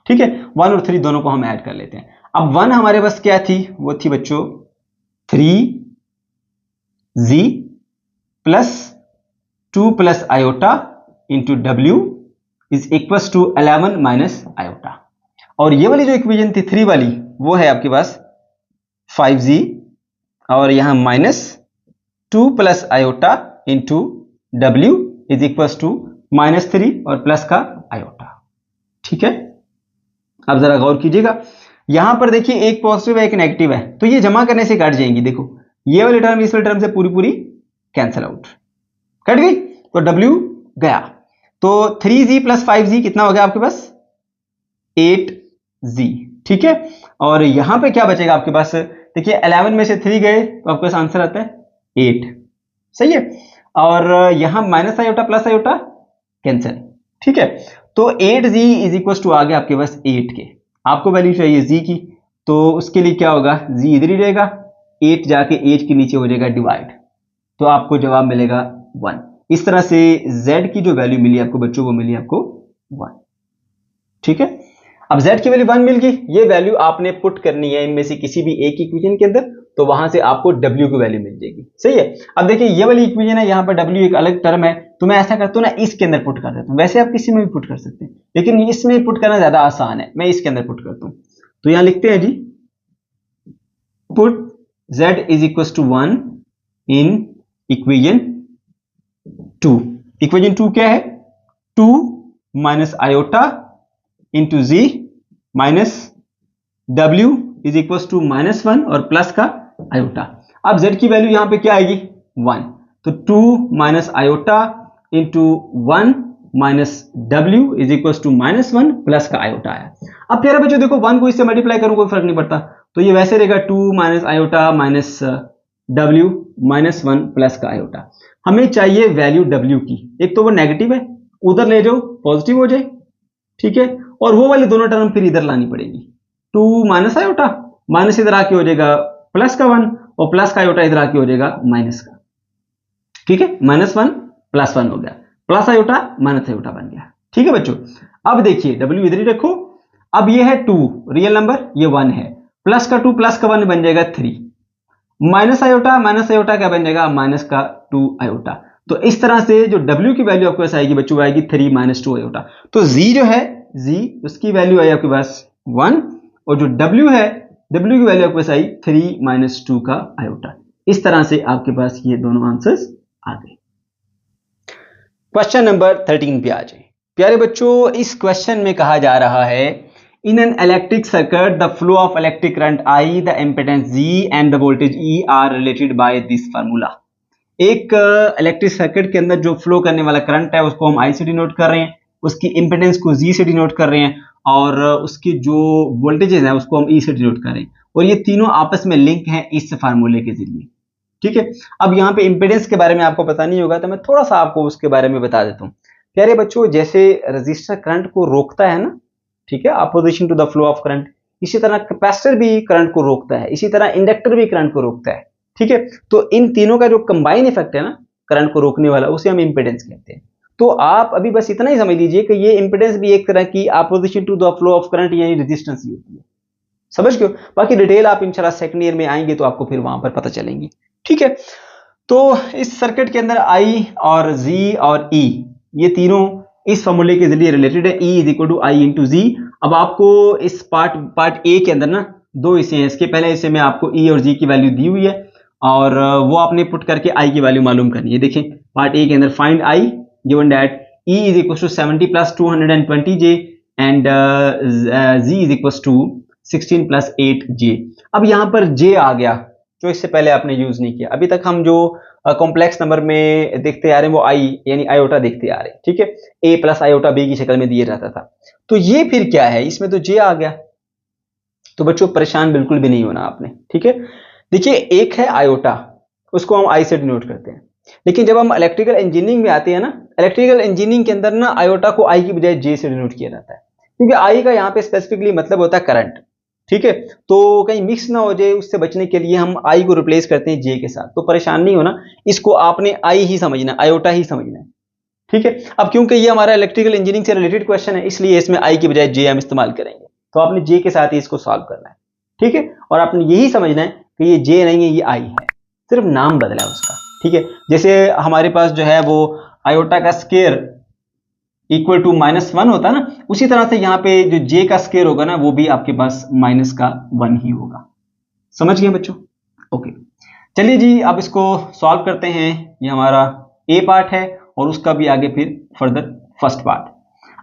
ठीक है, 1 और 3 दोनों को हम ऐड कर लेते हैं। अब 1 हमारे पास क्या थी? वो थी बच्चों 3z + 2 + iota into W is equal to 11 minus iota. और ये वाली जो इक्वेशन थी 3 वाली वो है आपके पास 5z और यहां -2 + iota into W is equal to -3 और प्लस का आयोटा। ठीक है, अब जरा गौर कीजिएगा, यहां पर देखिए एक पॉजिटिव है एक नेगेटिव है, तो ये जमा करने से कट जाएंगी। देखो ये वाली टर्म इस वाली टर्म से पूरी पूरी कैंसिल आउट, कट गई, तो W गया। तो 3z + 5z कितना हो गया आपके पास? 8z। ठीक है, और यहां पे क्या बचेगा आपके पास? देखिए 11 में से 3 गए तो आपके पास आंसर आता है 8। सही है, और यहां minus iota plus iota cancel. ठीक है, तो 8z इज इक्वल टू आ गया आपके पास 8 के। आपको वैल्यू चाहिए z की, तो उसके लिए क्या होगा? z इधर ही रहेगा, 8 जाके 8 के नीचे हो जाएगा डिवाइड, तो आपको जवाब मिलेगा 1। इस तरह से z की जो वैल्यू मिली आपको बच्चों वो मिली आपको 1। ठीक है, अब z की वैल्यू 1 मिल गई, ये वैल्यू आपने पुट करनी है इनमें से किसी भी एक इक्वेशन के अंदर, तो वहां से आपको W की वैल्यू मिल जाएगी। सही है, अब देखिए ये वाली इक्वेशन है, यहाँ पर W एक अलग टर्म है, तो मैं ऐसा करता हूँ ना इसके अंदर पुट कर देता हूँ। वैसे आप किसी में भी पुट कर सकते हैं, लेकिन इसमें पुट करना ज्यादा आसान है, मैं इसके अंदर पुट करता हूँ। तो यहां लिखते हैं जी put z is equal to 1 in equation 2। Equation 2 क्या है? 2 minus iota into z minus W is equal to -1 और प्लस का आयोटा। अब z की वैल्यू यहां पे क्या आएगी? 1, तो 2 minus iota into 1 minus W is equal to -1 plus का आयोटा आया। अब प्यारे बच्चों देखो 1 को इससे मल्टीप्लाई करूं कोई फर्क नहीं पड़ता, तो ये वैसे रहेगा 2 minus iota minus W -1 plus का आयोटा। हमें चाहिए वैल्यू W की, एक तो वो नेगेटिव है, उधर ले जाओ पॉजिटिव हो जाए। ठीक है, और वो वाली दोनों टर्म फिर इधर लानी पड़ेगी। 2 माइनस आयोटा माइनस इधर आके हो जाएगा प्लस का 1 और प्लस का आयोटा इधर आके हो जाएगा माइनस का। ठीक है, -1 + 1 हो गया, प्लस आयोटा माइनस आयोटा बन गया। ठीक है बच्चों, अब देखिए W इधर ही रखो। अब ये है 2 रियल नंबर, ये 1 है, प्लस का 2 प्लस का 1 बन जाएगा 3, माइनस आयोटा क्या बन जाएगा? माइनस का 2 आयोटा। तो इस तरह से जो W की वैल्यू आपके पास आएगी बच्चों आएगी 3 - 2 आयोटा। तो Z जो है Z उसकी वैल्यू आई आपके पास 1 और जो W है W की वैल्यू आपके पास आई 3 - 2 का आयोटा। इस तरह से आपके पास ये दोनों आंसर्स आ गए। क्वेश्चन नंबर 13 पे आ जाए। प्यारे बच्चों, इस क्वेश्चन में कहा जा रहा है in an electric circuit the flow of electric current I, the impedance G and the voltage E are related by this formula. एक इलेक्ट्रिक सर्किट के अंदर जो फ्लो करने वाला करंट है उसको हम I से डिनोट कर रहे हैं, उसकी इम्पीडेंस को G से डिनोट कर रहे हैं और उसकी जो वोल्टेजेस है उसको हम E से डिनोट कर रहे हैं, और ये तीनों आपस में लिंक हैं इस फार्मूले के जरिए। ठीक है, अब यहाँ पे इम्पीडेंस के बारे में आपको पता नहीं होगा तो मैं थोड़ा सा आपको उसके बारे में बता देता हूँ। प्यारे बच्चों, जैसे रजिस्टर करंट को रोकता है ना, ठीक है, opposition to the flow of current, इसी तरह कैपेसिटर भी करंट को रोकता है, इसी तरह इंडक्टर भी करंट को रोकता है। ठीक है। तो इन तीनों का जो कंबाइन इफेक्ट है ना करंट को रोकने वाला, उसे हम इंपेडेंस कहते हैं। तो आप अभी बस इतना ही समझ लीजिए कि ये इंपेडेंस भी एक तरह की opposition to the flow of current यानी रेजिस्टेंस ही होती है। समझ गए? बाकी डिटेल आप इंशाल्लाह सेकंड ईयर में आएंगे तो आपको फिर वहां पर पता चलेंगी। ठीक है, तो इस सर्किट के अंदर I और Z और E ये तीनों इस फॉर्मूले के जरिए रिलेटेड है, E is equal to I into z. अब आपको इस पार्ट ए के अंदर ना दो हिस्से हैं, इसके पहले हिस्से में आपको E और G की वैल्यू दी हुई है और वो आपने पुट करके I की वैल्यू मालूम करनी है। देखें पार्ट ए के अंदर find I given that E is equal to 70 plus 220J and Z is equal to 16 plus 8J। अब यहां पर J आ गया जो इससे पहले आपने यूज नहीं किया। अभी तक हम जो कॉम्प्लेक्स नंबर में देखते आ रहे हैं वो आई यानी आयोटा देखते आ रहे हैं। ठीक है, ए प्लस आयोटा बी की शक्ल में दिया जाता था। तो ये फिर क्या है, इसमें तो जे आ गया। तो बच्चों परेशान बिल्कुल भी नहीं होना आपने। ठीक है, देखिए एक है आयोटा, उसको हम आई से डिनोट करते हैं, लेकिन जब हम इलेक्ट्रिकल इंजीनियरिंग में आते हैं ना, इलेक्ट्रिकल इंजीनियरिंग के अंदर ना आयोटा को आई की बजाय जे से डिनोट किया जाता है, क्योंकि आई का यहाँ पे स्पेसिफिकली मतलब होता है करंट। ठीक है, तो कहीं मिक्स ना हो जाए उससे बचने के लिए हम आई को रिप्लेस करते हैं जे के साथ। तो परेशान नहीं होना, इसको आपने आई ही समझना, आयोटा ही समझना है। ठीक है, अब क्योंकि ये हमारा इलेक्ट्रिकल इंजीनियरिंग से रिलेटेड क्वेश्चन है, इसलिए इसमें आई की बजाय जे हम इस्तेमाल करेंगे। तो आपने जे के साथ ही इसको सॉल्व करना है। ठीक है, और आपने यही समझना है कि ये जे नहीं है, ये आई है, सिर्फ नाम बदला है उसका। ठीक है, जैसे हमारे पास जो है वो आयोटा का स्क्वायर इक्वल टू -1 होता है ना, उसी तरह से यहाँ पे जो जे का स्क्वायर होगा ना वो भी आपके पास -1 ही होगा। समझ गए बच्चों? ओके, चलिए जी अब इसको सॉल्व करते हैं। ये हमारा ए पार्ट है और उसका भी आगे फिर फर्दर फर्स्ट पार्ट।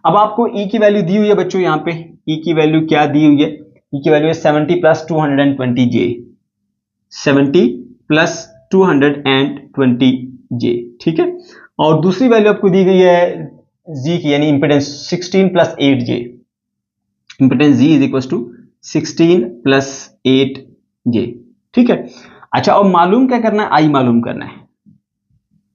अब आपको ई की वैल्यू दी हुई है बच्चों, यहाँ पे ई की वैल्यू क्या दी हुई है? ई की वैल्यू है 70 प्लस 220J, 70 प्लस 220J। ठीक है, और दूसरी वैल्यू आपको दी गई है जी की यानी impedance 16 plus 8J। Impedance G is equal to 16 plus 8J। ठीक है, अच्छा और मालूम क्या करना है? आई मालूम करना है।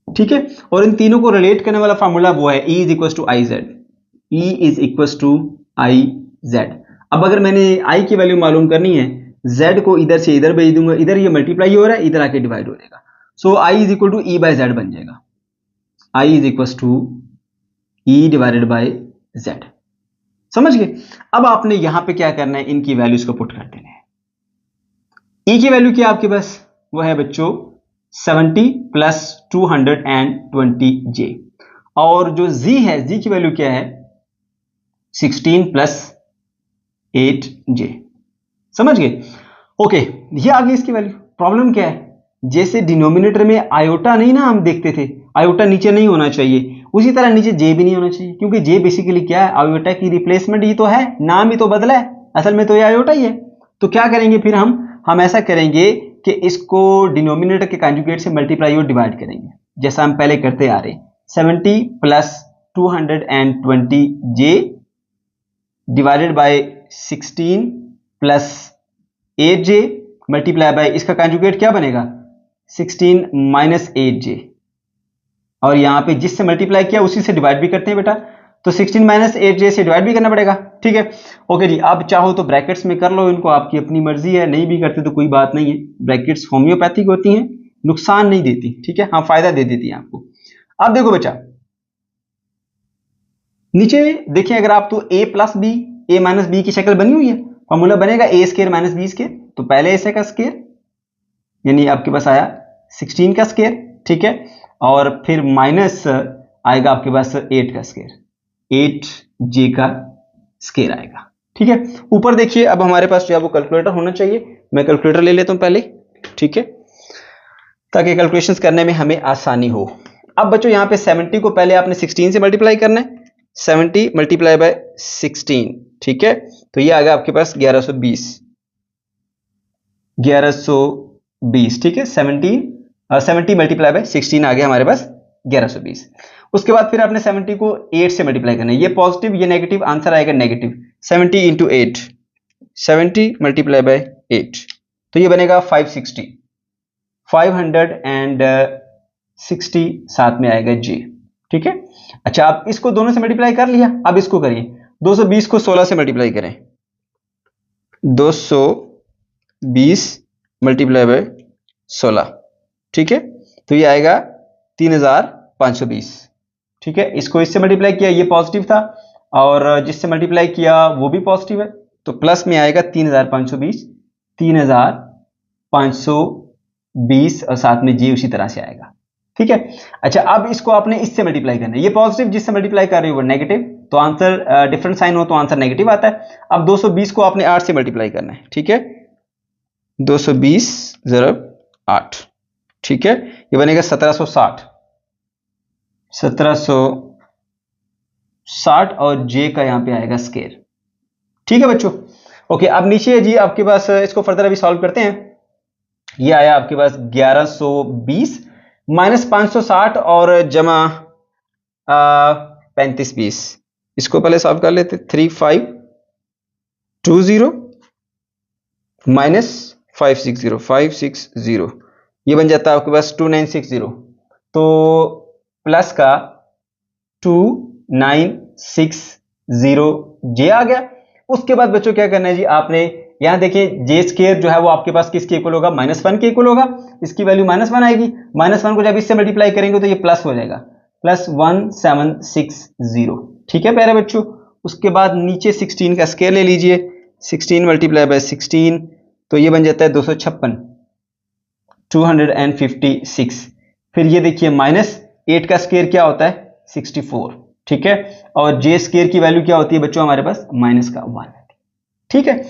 ठीक है, और इन तीनों को रिलेट करने वाला फार्मूला वो है E is equal to I Z. E is equal to I Z. अब अगर मैंने I की वैल्यू मालूम करनी है, Z को इधर से इधर भेज दूंगा, इधर ये मल्टीप्लाई हो रहा है, इधर आके डिवाइड हो जाएगा। So I is equal to E by Z बन जाएगा। I is equal to E divided by Z। समझ गए? अब आपने यहां पे क्या करना है, इनकी वैल्यूज को पुट कर देना है। E की वैल्यू क्या आपके पास? वो है बच्चों 70 प्लस 220J, और जो Z है, Z की वैल्यू क्या है? 16 प्लस 8J। समझ गए? ओके, ये आ गई इसकी वैल्यू। प्रॉब्लम क्या है? जैसे डिनोमिनेटर में आयोटा नहीं ना हम देखते थे, आयोटा नीचे नहीं होना चाहिए, उसी तरह नीचे जे भी नहीं होना चाहिए, क्योंकि जे बेसिकली क्या है? आयोटा की रिप्लेसमेंट ही तो है, नाम ही तो बदला है, असल में तो ये आयोटा ही है। तो क्या करेंगे फिर हम ऐसा करेंगे कि इसको डिनोमिनेटर के कॉन्जुगेट से मल्टीप्लाई और डिवाइड करेंगे, जैसा हम पहले करते आ रहे। 70 plus 220J divided by 16 plus 8J multiply by इसका कॉन्जुगेट क्या बनेगा? 16 माइनस 8J, और यहां पे जिससे मल्टीप्लाई किया उसी से डिवाइड भी करते हैं बेटा, तो 16 माइनस 8J से डिवाइड भी करना पड़ेगा। ठीक है, ओके जी। आप चाहो तो ब्रैकेट्स में कर लो इनको, आपकी अपनी मर्जी है, नहीं भी करते तो कोई बात नहीं है। ब्रैकेट्स होम्योपैथिक होती हैं, नुकसान नहीं देती। ठीक है, हाँ फायदा दे देती है आपको। अब देखो बच्चा नीचे देखिए, अगर आप तो a plus B A minus B की शक्ल बनी हुई है, फॉर्मूला बनेगा A square minus B square. तो पहले ऐसे का स्क्वायर यानी आपके पास आया 16 का स्क्वायर। ठीक है, और फिर माइनस आएगा आपके पास 8 का स्क्वायर, 8J का स्क्वायर आएगा। ठीक है, ऊपर देखिए अब हमारे पास जो है वो कैलकुलेटर होना चाहिए। मैं कैलकुलेटर ले लेता हूं पहले, ठीक है, ताकि कैलकुलेशंस करने में हमें आसानी हो। अब बच्चों यहाँ पे 70 को पहले आपने 16 से मल्टीप्लाई करना है, 70 मल्टीप्लाई बाय 16। ठीक है, तो ये आ गया आपके पास 1120। ठीक है, 70 मल्टीप्लाई बाय 16 आ गया हमारे पास 1120। उसके बाद फिर आपने 70 को 8 से मल्टीप्लाई करना है, ये पॉजिटिव ये नेगेटिव, आंसर आएगा नेगेटिव। 70 इंटू 8, 70 मल्टीप्लाई बाय 8, तो ये बनेगा 560 साथ में आएगा जी। ठीक है, अच्छा आप इसको दोनों से मल्टीप्लाई कर लिया, अब इसको करिए 220 को 16 से मल्टीप्लाई करें, 220 मल्टीप्लाई बाय 16, ठीक है। तो ये आएगा 3520, ठीक है। इसको इससे मल्टीप्लाई किया, ये पॉजिटिव था, और जिससे मल्टीप्लाई किया वो भी पॉजिटिव है, तो प्लस में आएगा 3520, 3520 और साथ में जी उसी तरह से आएगा, ठीक है। अच्छा, अब इसको आपने इससे मल्टीप्लाई करना है, ये पॉजिटिव जिससे मल्टीप्लाई कर रहे हो वो नेगेटिव, तो आंसर डिफरेंट साइन हो तो आंसर नेगेटिव आता है। अब 220 को आपने 8 से मल्टीप्लाई करना है, ठीक है। 220 ज़रब 8, ठीक है, ये बनेगा 1760, 1760 और जे का यहां पे आएगा स्केयर, ठीक है बच्चों। ओके, अब नीचे है जी आपके पास, इसको फर्दर अभी सॉल्व करते हैं। ये आया आपके पास 1120 माइनस 560 और जमा 3520, इसको पहले सॉल्व कर लेते। 3520 माइनस 560, ये बन जाता है आपके पास 2960, तो प्लस का 2960 जे आ गया। उसके बाद बच्चों क्या करना है जी, आपने यहां देखिए जे स्केयर जो है वो आपके पास किसके इक्वल होगा, -1 के इक्वल होगा, इसकी वैल्यू -1 आएगी, -1 को जब इससे मल्टीप्लाई करेंगे तो ये प्लस हो जाएगा, +1760, ठीक है प्यारे बच्चों। उसके बाद नीचे 16 का स्केयर ले लीजिए, 16 मल्टीप्लाई बाय 16, तो ये बन जाता है 256, 256। फिर ये देखिए -8 का स्केयर क्या होता है, 64, ठीक है। और जे स्केयर की वैल्यू क्या होती है बच्चों हमारे पास, -1, ठीक है।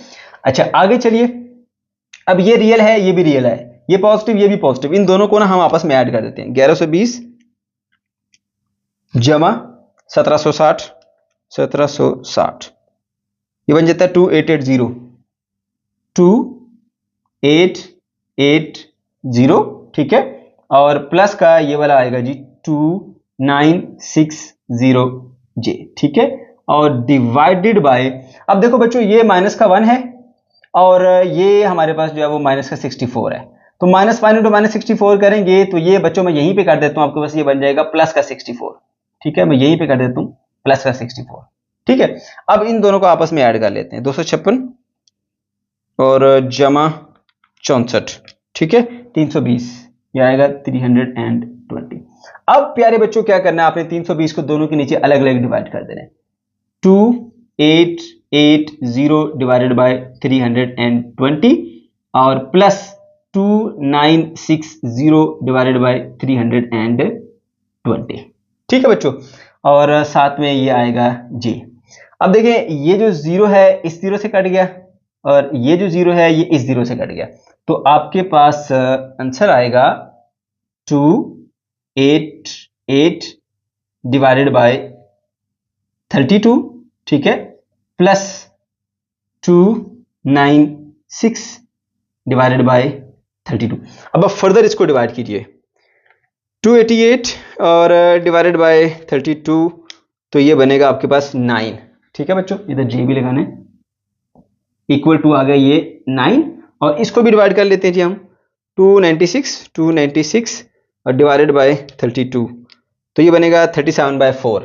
अच्छा आगे चलिए, अब ये रियल है ये भी रियल है, ये पॉजिटिव ये भी पॉजिटिव, इन दोनों को ना हम आपस में ऐड कर देते हैं। 1120 जमा 1760, ये बन जाता है 2880, 2880, ठीक है। और प्लस का ये वाला आएगा जी 2960 जे, ठीक है। और डिवाइडेड बाय, अब देखो बच्चों ये -1 है और ये हमारे पास जो है वो -64 है, तो -1 इंटू -64 करेंगे तो ये बच्चों मैं यहीं पे कर देता हूं, आपके पास ये बन जाएगा +64, ठीक है। मैं यहीं पे कर देता हूं +64, ठीक है। अब इन दोनों को आपस में ऐड कर लेते हैं, 256 और जमा 64, ठीक है, 320, ये आएगा 320। अब प्यारे बच्चों क्या करना है, आपने 320 को दोनों के नीचे अलग अलग डिवाइड कर देना है, 2880 डिवाइडेड बाय 320 और प्लस 2960 डिवाइडेड बाय 320, ठीक है बच्चों। और साथ में ये आएगा जी। अब देखें ये जो 0 है इस 0 से कट गया और ये जो 0 है ये इस 0 से कट गया, तो आपके पास आंसर आएगा 288 डिवाइडेड बाय 32, ठीक है, प्लस 296 डिवाइडेड बाय 32। अब आप फर्दर इसको डिवाइड कीजिए, 288 और डिवाइडेड बाय 32, तो ये बनेगा आपके पास 9, ठीक है बच्चों, इधर जे भी लगाने, इक्वल टू आ गया ये 9, और इसको भी डिवाइड कर लेते हैं जी हम, 296 और डिवाइडेड बाय 32, तो ये बनेगा 37/4,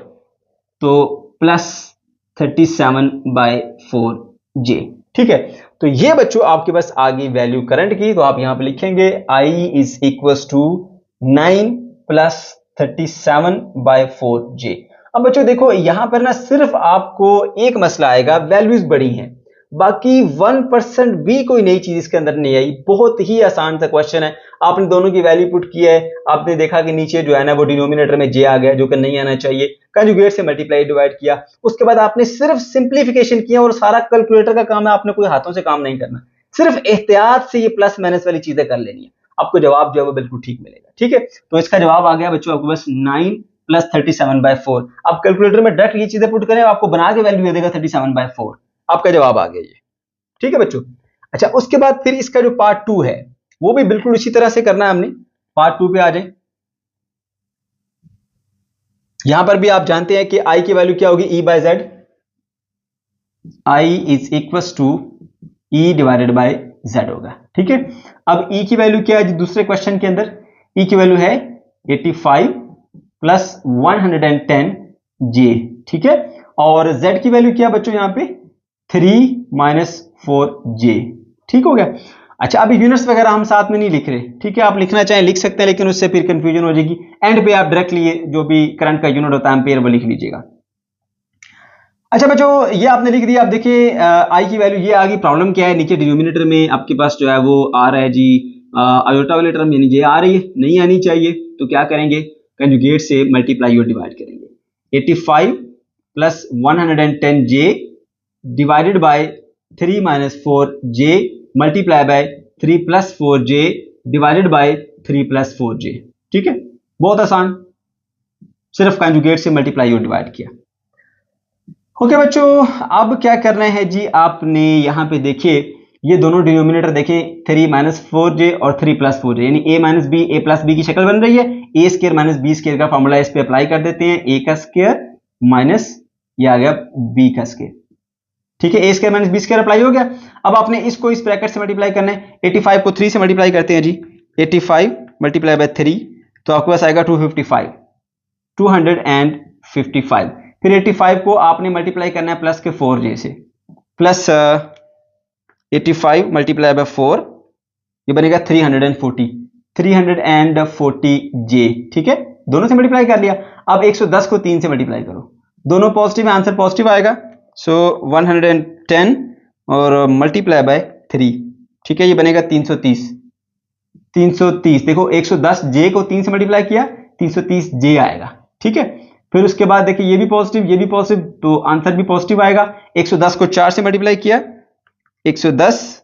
तो प्लस 37/4 जे, ठीक है। तो ये बच्चों आपके पास आ गई वैल्यू करंट की, तो आप यहां पे लिखेंगे I इज इक्वल्स टू 9 + 37/4 जे। अब बच्चों देखो यहां पर ना सिर्फ आपको एक मसला आएगा, वैल्यूज बड़ी हैं, बाकी 1% भी कोई नई चीज इसके अंदर नहीं आई, बहुत ही आसान सा क्वेश्चन है। आपने दोनों की वैल्यू पुट की है, आपने देखा कि नीचे जो है ना वो डिनोमिनेटर में जे आ गया जो कि नहीं आना चाहिए, कंजुगेट से मल्टीप्लाई डिवाइड किया, उसके बाद आपने सिर्फ सिंप्लीफिकेशन किया और सारा कैलकुलेटर का काम है, आपने कोई हाथों से काम नहीं करना, सिर्फ एहतियात से ये प्लस माइनस वाली चीजें कर लेनी है, आपको जवाब जो है वो बिल्कुल ठीक मिलेगा, ठीक है। तो इसका जवाब आ गया बच्चों आपके पास 9 + 37/4। आप कैलकुलेटर में डायरेक्ट ये चीजें पुट करें, आपको बना के वैल्यू दे देगा 37/4, आपका जवाब आ गया ये, ठीक है बच्चों। अच्छा उसके बाद फिर इसका जो पार्ट 2 है वो भी बिल्कुल इसी तरह से करना है हमने। पार्ट 2 पे आ जाए, यहां पर भी आप जानते हैं कि I की वैल्यू क्या होगी, E/Z, I is equals to E divided by Z होगा, ठीक है। अब E की वैल्यू क्या है दूसरे क्वेश्चन के अंदर, E की वैल्यू है 85 + 110 J, ठीक है। और Z की वैल्यू क्या बच्चों यहां पे 3 - 4 J, ठीक हो गया। अच्छा, अभी यूनिट्स वगैरह हम साथ में नहीं लिख रहे, ठीक है, आप लिखना चाहें लिख सकते हैं, लेकिन उससे फिर कंफ्यूजन हो जाएगी। एंड पे आप डायरेक्टली जो भी करंट का यूनिट होता है एम्पेयर वो लिख लीजिएगा। अच्छा बच्चों, ये आपने लिख दिया। आप देखिए आई की वैल्यू ये आ गई। प्रॉब्लम क्या है, नीचे डिनोमिनेटर में आपके पास जो है वो आ रहा है जी आयोटा वाले टर्म, यानी जे आ रही है, नहीं आनी चाहिए, तो क्या करेंगे, कंजुगेट से मल्टीप्लाई और डिवाइड करेंगे। 85 plus 110 J divided by 3 minus 4 J multiply by 3 plus 4 J divided by 3 plus 4 जे। ठीक है, बहुत आसान, सिर्फ कंजुगेट से मल्टीप्लाई और डिवाइड किया। ओके बच्चों, अब क्या करना है जी, आपने यहां पे देखिए ये दोनों डिनोमिनेटर देखिए, 3 माइनस 4 जे और 3 प्लस 4 जे, यानी a minus B, A plus B की शक्ल बन रही है। A square minus B square का फॉर्मूला इस पे अप्लाई कर देते हैं, a का स्क्र माइनस ये आ गया b का स्क्र। ठीक है, ए स्क्र माइनस बी स्क्र अप्लाई हो गया। अब आपने इसको इस ब्रैकेट से मल्टीप्लाई करना है। 85 को 3 से मल्टीप्लाई करते हैं जी, 85 मल्टीप्लाई बाय 3, तो आपके पास आएगा 255, 255। फिर 85 को आपने मल्टीप्लाई करना है प्लस के 4 जे से, प्लस 85 मल्टीप्लाई बाय 4, ये बनेगा 340, 340 जे। ठीक है, दोनों से मल्टीप्लाई कर लिया। अब 110 को 3 से मल्टीप्लाई करो, दोनों पॉजिटिव है, आंसर पॉजिटिव आएगा। सो 110 और मल्टीप्लाई बाय 3, ठीक है, ये बनेगा 330, 330। देखो 110 जे को 3 से मल्टीप्लाई किया, 330 जे आएगा। ठीक है, फिर उसके बाद देखिए ये भी पॉजिटिव, ये भी पॉजिटिव, तो आंसर भी पॉजिटिव आएगा। 110 को 4 से मल्टीप्लाई किया, 110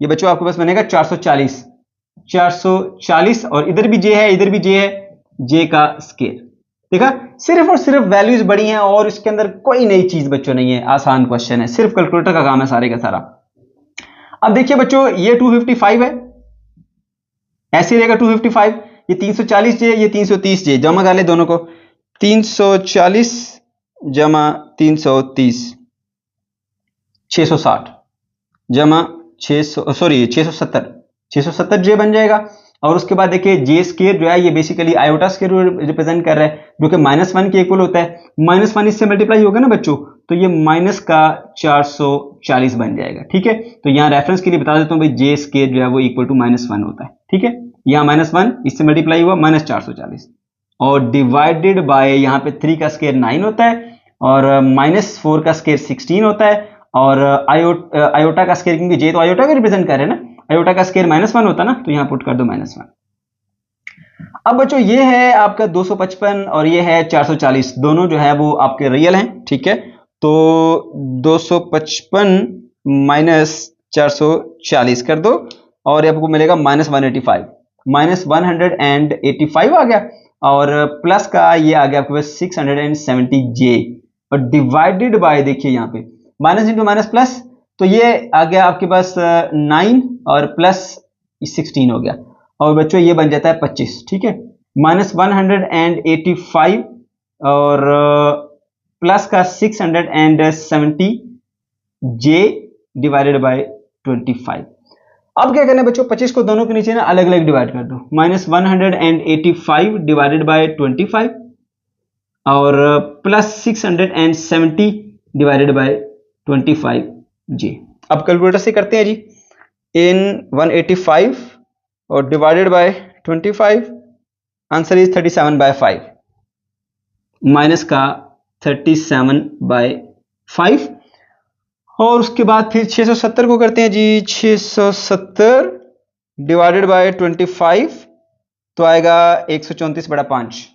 ये बच्चों आपके पास बनेगा 440, 440। और इधर भी जे है, इधर भी जे है, जे का स्क्वायर। देखा, सिर्फ और सिर्फ वैल्यूज बड़ी हैं और इसके अंदर कोई नई चीज बच्चों नहीं है, आसान क्वेश्चन है, सिर्फ कैलकुलेटर का काम है सारे का सारा। अब देखिए बच्चों, ये 255 है, ऐसे रहेगा 255, ये 340 जे, ये 330 जे, जमा कर ले दोनों को, 340 जमा 330, 660 जमा 670 जे बन जाएगा। और उसके बाद देखिए जे स्क्वायर जो है ये बेसिकली आयोटा स्क्वायर रिप्रेजेंट कर रहा है, जो कि -1 के इक्वल होता है। -1 इससे मल्टीप्लाई होगा ना बच्चों, तो ये माइनस का 440 बन जाएगा। ठीक है, तो यहाँ रेफरेंस के लिए बता देता हूँ भाई, जे स्क्वायर जो है वो इक्वल टू -1 होता है। ठीक है, यहाँ -1 इससे मल्टीप्लाई हुआ, -440, और डिवाइडेड बाय यहाँ पे 3 का स्क्वायर 9 होता है, और -4 का स्क्वायर 16 होता है, और आयोटा का स्क्वायर, क्योंकि जे तो आयोटा को रिप्रेजेंट कर रहे हैं ना, आयोटा का स्क्वायर -1 होता है ना, तो यहाँ पुट कर दो -1। अब बच्चों ये है आपका 255 और ये है 440, दोनों जो है वो आपके रियल हैं। ठीक है, तो 255 माइनस 440 कर दो, और आपको मिलेगा -185, -185 आ गया, और प्लस का ये आ गया आपके पास 670 जे, और डिवाइडेड बाय देखिए यहाँ पे माइनस इंटू माइनस प्लस, तो ये आ गया आपके पास 9 और प्लस 16 हो गया, और बच्चों ये बन जाता है 25। ठीक है, -185 और प्लस का 670 जे डिवाइडेड बाय 25। अब क्या करना है बच्चों, 25 को दोनों के नीचे ना अलग अलग डिवाइड कर दो, -185 डिवाइडेड बाय 25 और प्लस 670 डिवाइडेड बाय 25 जी। अब कैलकुलेटर से करते हैं जी, इन 185 और divided by 25, answer is 37/5, minus का 37/5। और उसके बाद फिर 670 को करते हैं जी, 670 डिवाइडेड बाय 25, तो आएगा 134/5,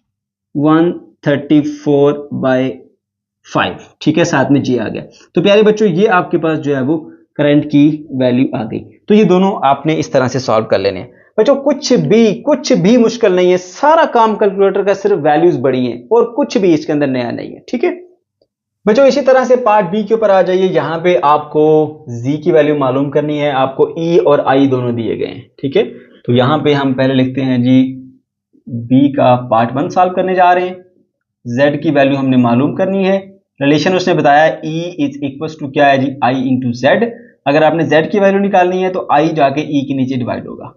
134/5। ठीक है, साथ में जी आ गया। तो प्यारे बच्चों, ये आपके पास जो है वो करंट की वैल्यू आ गई। तो ये दोनों आपने इस तरह से सॉल्व कर लेने हैं बच्चों, कुछ भी मुश्किल नहीं है, सारा काम कैलकुलेटर का, सिर्फ वैल्यूज बड़ी हैं और कुछ भी इसके अंदर नया नहीं है। ठीक है बच्चों, इसी तरह से पार्ट बी के ऊपर आ जाइए। यहां पे आपको जी की वैल्यू मालूम करनी है, आपको ई और आई दोनों दिए गए हैं। ठीक है, तो यहां पे हम पहले लिखते हैं जी, बी का पार्ट 1 सॉल्व करने जा रहे हैं। जेड की वैल्यू हमने मालूम करनी है, रिलेशन उसने बताया ई इज इक्वल टू क्या है जी, आई इंटू जेड। अगर आपने जेड की वैल्यू निकालनी है तो आई जाके ई के नीचे डिवाइड होगा,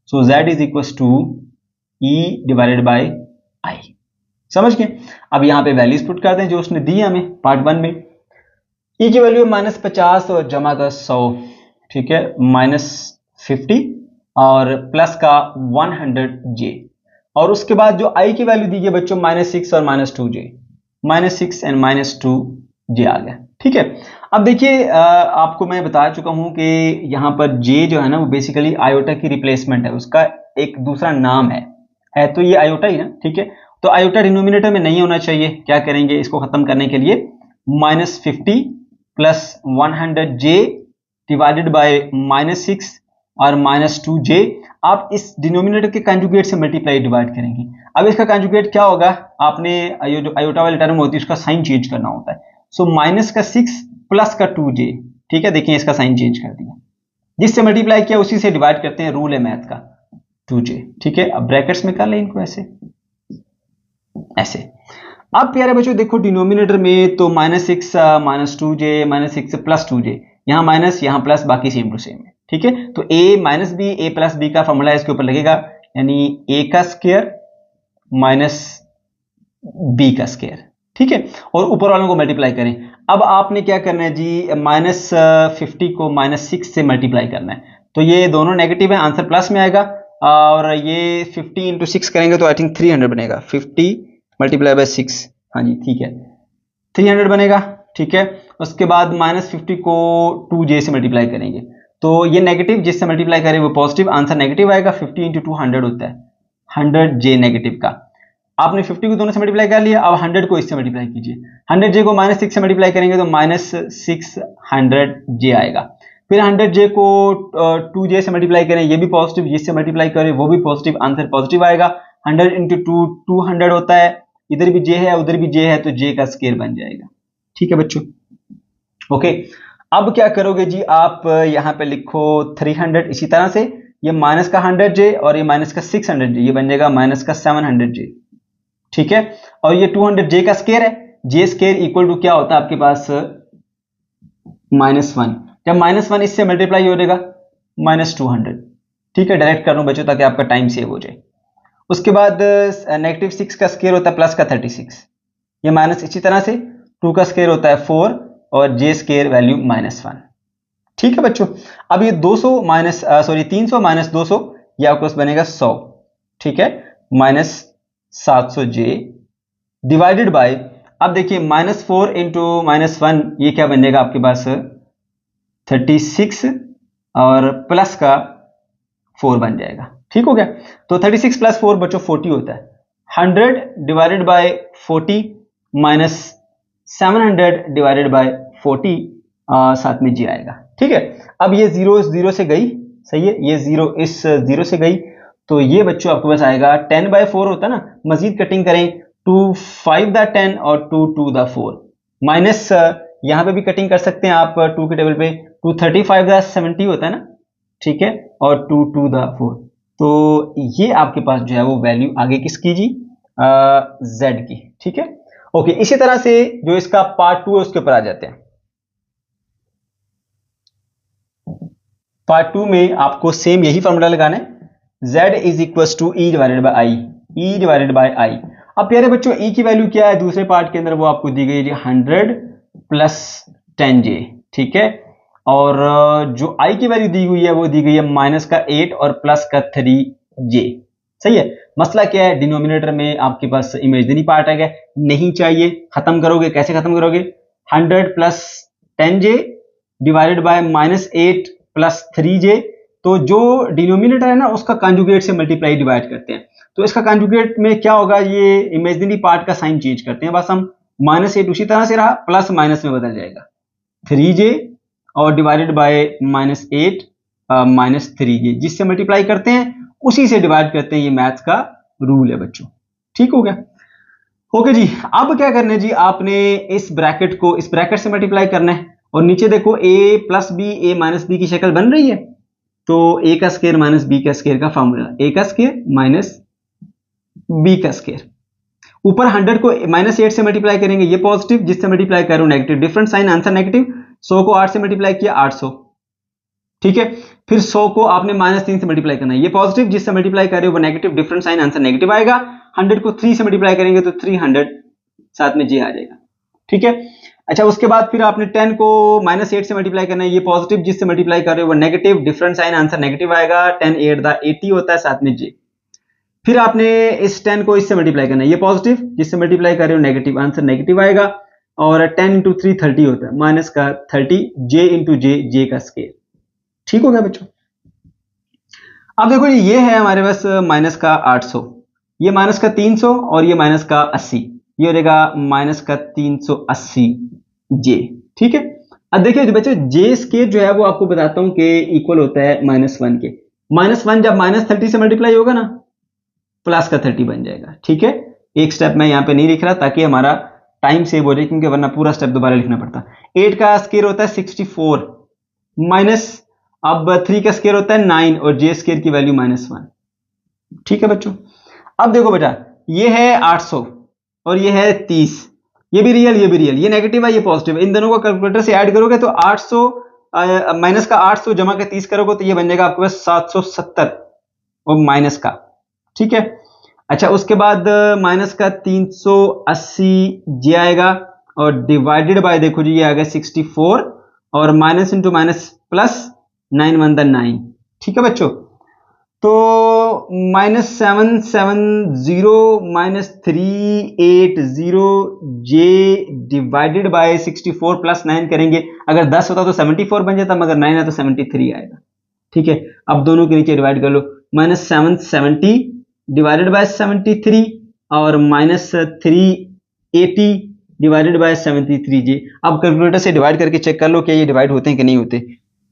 so z is equal to E divided by I. समझ गए? अब यहाँ पे वैल्यूज पुट कर दें जो उसने दी हमें पार्ट 1 में। ई की वैल्यू -50 और जमा का 100, ठीक है, -50 और प्लस का 100j, और उसके बाद जो i की वैल्यू दी गई बच्चों -6 और -2j, -6 एंड -2j आ गया। ठीक है, अब देखिए आपको मैं बता चुका हूं कि यहां पर j जो है ना वो बेसिकली आयोटा की रिप्लेसमेंट है, उसका एक दूसरा नाम है तो ये आयोटा ही ना। ठीक है, तो आयोटा डिनोमिनेटर में नहीं होना चाहिए। क्या करेंगे इसको खत्म करने के लिए, -50 प्लस 100j डिवाइडेड बाय -6 और -2j, आप इस डिनोमिनेटर के कंजुगेट से मल्टीप्लाई डिवाइड करेंगे। अब इसका कंजुगेट क्या होगा, आपने जो आयोटा वाली टर्म होती है उसका साइन चेंज करना होता है। सो -6 प्लस का 2j, ठीक है, देखिए इसका साइन चेंज कर दिया, जिससे मल्टीप्लाई किया उसी से डिवाइड करते हैं, रूल है मैथ का, 2j। ठीक है, अब ब्रैकेट्स में कर लें इनको ऐसे ऐसे। अब प्यारे बच्चों देखो डिनोमिनेटर में तो -6 -2j -6 प्लस 2j, यहां माइनस यहां प्लस, बाकी सेम टू सेम है। ठीक है, तो a minus B A plus B का फॉर्मूला इसके ऊपर लगेगा, यानी a का स्क्वायर माइनस b का स्क्वायर। ठीक है, और ऊपर वालों को मल्टीप्लाई करें। अब आपने क्या करना है जी, -50 को -6 से मल्टीप्लाई करना है, तो ये दोनों नेगेटिव है, आंसर प्लस में आएगा, और ये 50 × 6 करेंगे तो आई थिंक 300 बनेगा, 50 मल्टीप्लाई बाय 6, हाँ जी ठीक है 300 बनेगा। ठीक है, उसके बाद -50 को 2j से मल्टीप्लाई करेंगे, तो ये नेगेटिव जिससे मल्टीप्लाई करें वो पॉजिटिव, आंसर नेगेटिव आएगा, 50 × 2 100 होता है, 100j नेगेटिव का। आपने 50 को दोनों से मल्टीप्लाई कर लिया, अब 100 को इससे मल्टीप्लाई कीजिए, 100j को -6 से मल्टीप्लाई करेंगे तो -600j आएगा। फिर 100j को 2j से मल्टीप्लाई करें, ये भी पॉजिटिव, जिससे मल्टीप्लाई करें वो भी पॉजिटिव, आंसर पॉजिटिव आएगा। 100 × 2 200 होता है, इधर भी j है उधर भी j है, तो j का स्क्वायर बन जाएगा। ठीक है बच्चों, ओके। अब क्या करोगे जी, आप यहां पे लिखो 300, इसी तरह से ये माइनस का 100j और ये माइनस का 600j, ये बन जाएगा माइनस का 700j। ठीक है, और ये 200j का स्क्वायर है, j स्क्वायर इक्वल टू क्या होता है आपके पास -1, जब -1 इससे मल्टीप्लाई हो जाएगा -200। ठीक है, डायरेक्ट कर लूं बच्चों ताकि आपका टाइम सेव हो जाए। उसके बाद -6 का स्क्वायर होता है प्लस का 36, ये माइनस, इसी तरह से 2 का स्क्वायर होता है 4 और j स्क्वायर वैल्यू -1। ठीक है बच्चों, अब ये 300 माइनस 200, ये आपके पास बनेगा 100। ठीक है, -700j डिवाइडेड बाय, अब देखिए -4 × -1, ये क्या बनेगा आपके पास 36 और प्लस का 4 बन जाएगा। ठीक हो गया, तो 36 प्लस 4 बच्चों 40 होता है, 100 divided by 40 minus 700 divided by 40, साथ में जी आएगा। ठीक है, अब ये 0 से गई, सही है, ये 0 इस 0 से गई, तो ये बच्चों आपके पास आएगा 10/4 होता है ना, मजीद कटिंग करें 2 5 द 10 और 2 2 द 4, माइनस यहां पे भी कटिंग कर सकते हैं आप 2 के टेबल पे, 2 35 द 70 होता है ना। ठीक है, और 2 2 द 4, तो ये आपके पास जो है वो वैल्यू आगे किसकी जी, z की। ठीक है, ओके। इसी तरह से जो इसका पार्ट 2 है उसके ऊपर आ जाते हैं। पार्ट 2 में आपको सेम यही फॉर्मूला लगाना है, z is equal to e divided by i, e divided by i। अब प्यारे बच्चों e की वैल्यू क्या है दूसरे पार्ट के अंदर, वो आपको दी गई है 100 प्लस 10j। ठीक है, और जो i की वैल्यू दी हुई है वो दी गई है माइनस का 8 और प्लस का 3j। सही है, मसला क्या है, डिनोमिनेटर में आपके पास इमेजिनरी पार्ट है, नहीं चाहिए, खत्म करोगे, कैसे खत्म करोगे, 100 plus 10j divided by -8 plus 3j, तो जो डिनोमिनेटर है ना उसका कंजुगेट से मल्टीप्लाई डिवाइड करते हैं, तो इसका कंजुगेट में क्या होगा, ये इमेजिनरी पार्ट का साइन चेंज करते हैं, बस हम -8 उसी तरह से रहा, प्लस माइनस में बदल जाएगा, 3j और डिवाइडेड बाय -8 -3j, जिससे मल्टीप्लाई करते हैं उसी से डिवाइड करते हैं, ये मैथ्स का रूल है बच्चों। ठीक हो गया, ओके जी। अब क्या करना है जी, आपने इस ब्रैकेट को इस ब्रैकेट से मल्टीप्लाई करना है, और नीचे देखो a plus B a minus B की शक्ल बन रही है, तो a का स्क्वायर माइनस b का स्क्वायर का फॉर्मूला, a का स्क्वायर माइनस b का स्क्वायर, ऊपर 100 को -8 से मल्टीप्लाई करेंगे, ये पॉजिटिव, जिससे मल्टीप्लाई करो negative, different sign, answer negative. 100 को 8 से मल्टीप्लाई किया 800। ठीक है, फिर 100 को आपने -3 से मल्टीप्लाई करना है, ये पॉजिटिव, जिससे मल्टीप्लाई कर रहे हो वो negative, different sign, answer negative आएगा। 100 को 3 से मल्टीप्लाई करेंगे तो 300, साथ में j आ जाएगा। ठीक है, अच्छा, उसके बाद फिर आपने 10 को -8 से मल्टीप्लाई करना है, ये पॉजिटिव जिससे मल्टीप्लाई कर रहे हो वो negative, different sign, answer negative आएगा। 10 8 दा 80 होता है, साथ में j। फिर आपने इस 10 को इससे मल्टीप्लाई करना है, ये पॉजिटिव जिससे मल्टीप्लाई कर रहे हो नेगेटिव, आंसर नेगेटिव आएगा। और 10 इंटू 3 30 होता है, माइनस का 30, j इंटू जे का स्केयर। ठीक हो गया बच्चों। अब देखो ये है हमारे पास माइनस का 800, ये माइनस का 300 और ये माइनस का 80, ये हो जाएगा माइनस का 380 जे। ठीक है। अब देखिए बच्चों जे स्केयर जो है वो आपको बताता हूं कि इक्वल होता है -1 के। -1 जब -30 से मल्टीप्लाई होगा ना, प्लस का 30 बन जाएगा। ठीक है, एक स्टेप मैं यहां पे नहीं लिख रहा ताकि हमारा टाइम सेव हो जाए, क्योंकि वरना पूरा स्टेप दोबारा लिखना पड़ता। 8 का स्केयर होता है 64 माइनस, अब 3 का स्केयर होता है 9 और जे स्केयर की वैल्यू -1। ठीक है बच्चों। अब देखो बेटा ये है 800 और ये है 30, ये भी रियल ये भी रियल, ये नेगेटिव है ये पॉजिटिव है, इन दोनों को कैलकुलेटर से ऐड करोगे तो 800 माइनस का 800 जमा के 30 करोगे तो ये बन जाएगा आपके पास 770 और माइनस का। ठीक है। अच्छा, उसके बाद माइनस का 380 जे आएगा और डिवाइडेड बाय देखो जी ये आ गया 64 और माइनस इंटू माइनस प्लस 9 1 9। ठीक है बच्चों, तो -770 -380 जे डिवाइडेड बाय 64 प्लस 9 करेंगे, अगर 10 होता तो 74 बन जाता, मगर 9 है तो 73 आएगा। ठीक है, अब दोनों के नीचे डिवाइड कर लो, -770 डिवाइडेड बाय 73 और -380 डिवाइडेड बाय 73 जे। अब कैलकुलेटर से डिवाइड करके चेक कर लो कि ये डिवाइड होते हैं कि नहीं होते।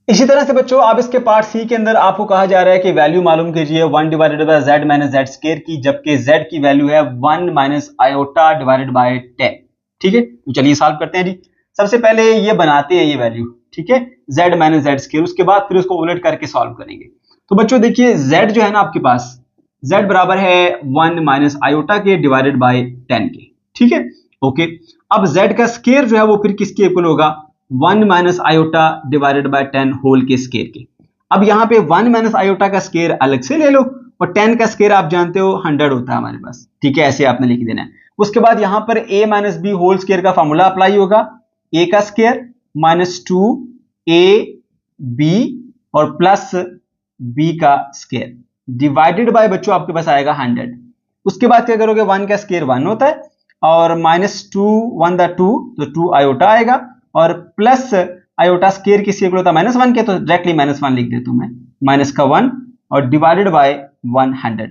इसी तरह से बच्चों अब इसके पार्ट सी के अंदर आपको कहा जा रहा है कि वैल्यू मालूम कीजिए 1 divided by z minus z square की, जबकि z की वैल्यू है 1 माइनस आयोटा डिवाइडेड बाय 10। ठीक है, तो चलिए सॉल्व करते हैं जी। सबसे पहले ये बनाते हैं ये वैल्यू, ठीक है, z माइनस z स्क्वायर, उसके बाद फिर उसको उलट करके सॉल्व करेंगे। तो बच्चों देखिए z जो है ना आपके पास, z बराबर है 1 माइनस आयोटा के डिवाइडेड बाय 10 के। ठीक है, ओके। अब z का स्क्वायर जो है वो फिर किसके इक्वल होगा, 1 minus iota divided by 10 whole के स्क्वायर के। अब यहाँ पे 1 माइनस आयोटा का स्क्वायर अलग से ले लो और 10 का स्क्वायर आप जानते हो 100 होता है हमारे पास। ठीक है, ऐसे आपने लिख देना है। उसके बाद यहाँ पर a minus B whole square का फॉर्मूला अप्लाई होगा, a का स्क्वायर माइनस 2ab और प्लस b का स्क्वायर डिवाइडेड बाय बच्चों आपके पास आएगा 100। उसके बाद क्या करोगे, 1 का स्क्वायर 1 होता है और -2 1 दा 2 तो 2 आयोटा आएगा और प्लस आयोटा स्क्वायर किसके इक्वल होता है -1 के, तो डायरेक्टली -1 लिख देता हूं मैं, माइनस का 1 और डिवाइडेड बाय 100।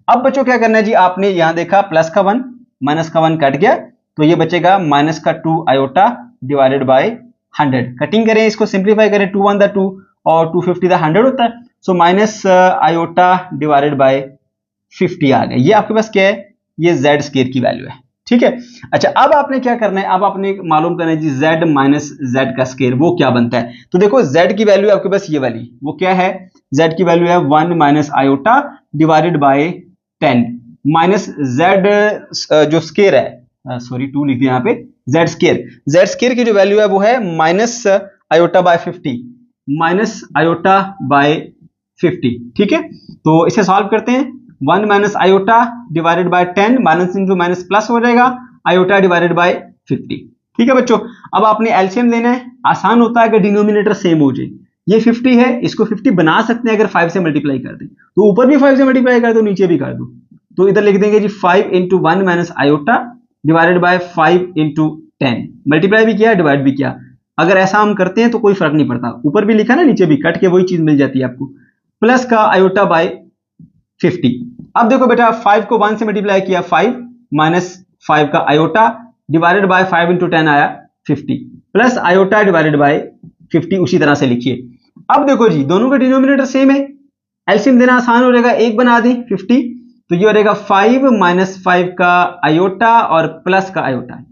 अब बच्चों क्या करना है जी, आपने यहां देखा प्लस का 1 माइनस का 1 कट गया तो ये बचेगा माइनस का 2 आयोटा डिवाइडेड बाय 100। कटिंग करें इसको, सिंप्लीफाई करें, 2 1 दा 2 और 250 दा 100 होता है, so minus iota divided bye 50 आ गया। ये आपके पास क्या है, ये z स्क्वायर की वैल्यू है। ठीक है। अच्छा, अब आपने क्या करना है, अब आपने मालूम करना है जी z माइनस z का स्क्वायर वो क्या बनता है। तो देखो z की वैल्यू आपके पास ये वाली, वो क्या है, z की वैल्यू है 1 minus iota divided by 10 minus z जो स्क्वायर है, सॉरी 2 लिख दिया यहाँ पे, z स्क्वायर की जो वैल्यू है वो है minus iota by 50, minus iota by 50। ठीक है, तो इसे सॉल्व करते हैं। 1 minus iota divided by 10, minus into minus plus हो जाएगा, आयोटा डिवाइडेड बाय 50। ठीक है बच्चों, अब आपने एलसीएम लेना है, आसान होता है अगर डिनोमिनेटर सेम हो जाए। ये 50 है, इसको 50 बना सकते हैं अगर 5 से मल्टीप्लाई कर दें, तो ऊपर भी 5 से मल्टीप्लाई कर दो नीचे भी कर दो, तो इधर लिख देंगे जी 5 into 1 minus iota divided bye 5 into 10, multiply भी किया डिवाइड भी किया। अगर ऐसा हम करते हैं तो कोई फर्क नहीं पड़ता, ऊपर भी लिखा ना नीचे भी, कट के वही चीज मिल जाती है आपको, प्लस का आयोटा बाय 50। अब देखो बेटा 5 को 1 से मल्टीप्लाई किया, 5 माइनस 5 का आयोटा डिवाइडेड बाय 5 इंटू 10 आया 50, प्लस आयोटा डिवाइडेड बाय 50 उसी तरह से लिखिए। अब देखो जी दोनों का डिनोमिनेटर सेम है, एलसीएम देना आसान हो जाएगा, एक बना दें 50, तो ये हो जाएगा 5 माइनस 5 का आयोटा और प्लस का आयोटा।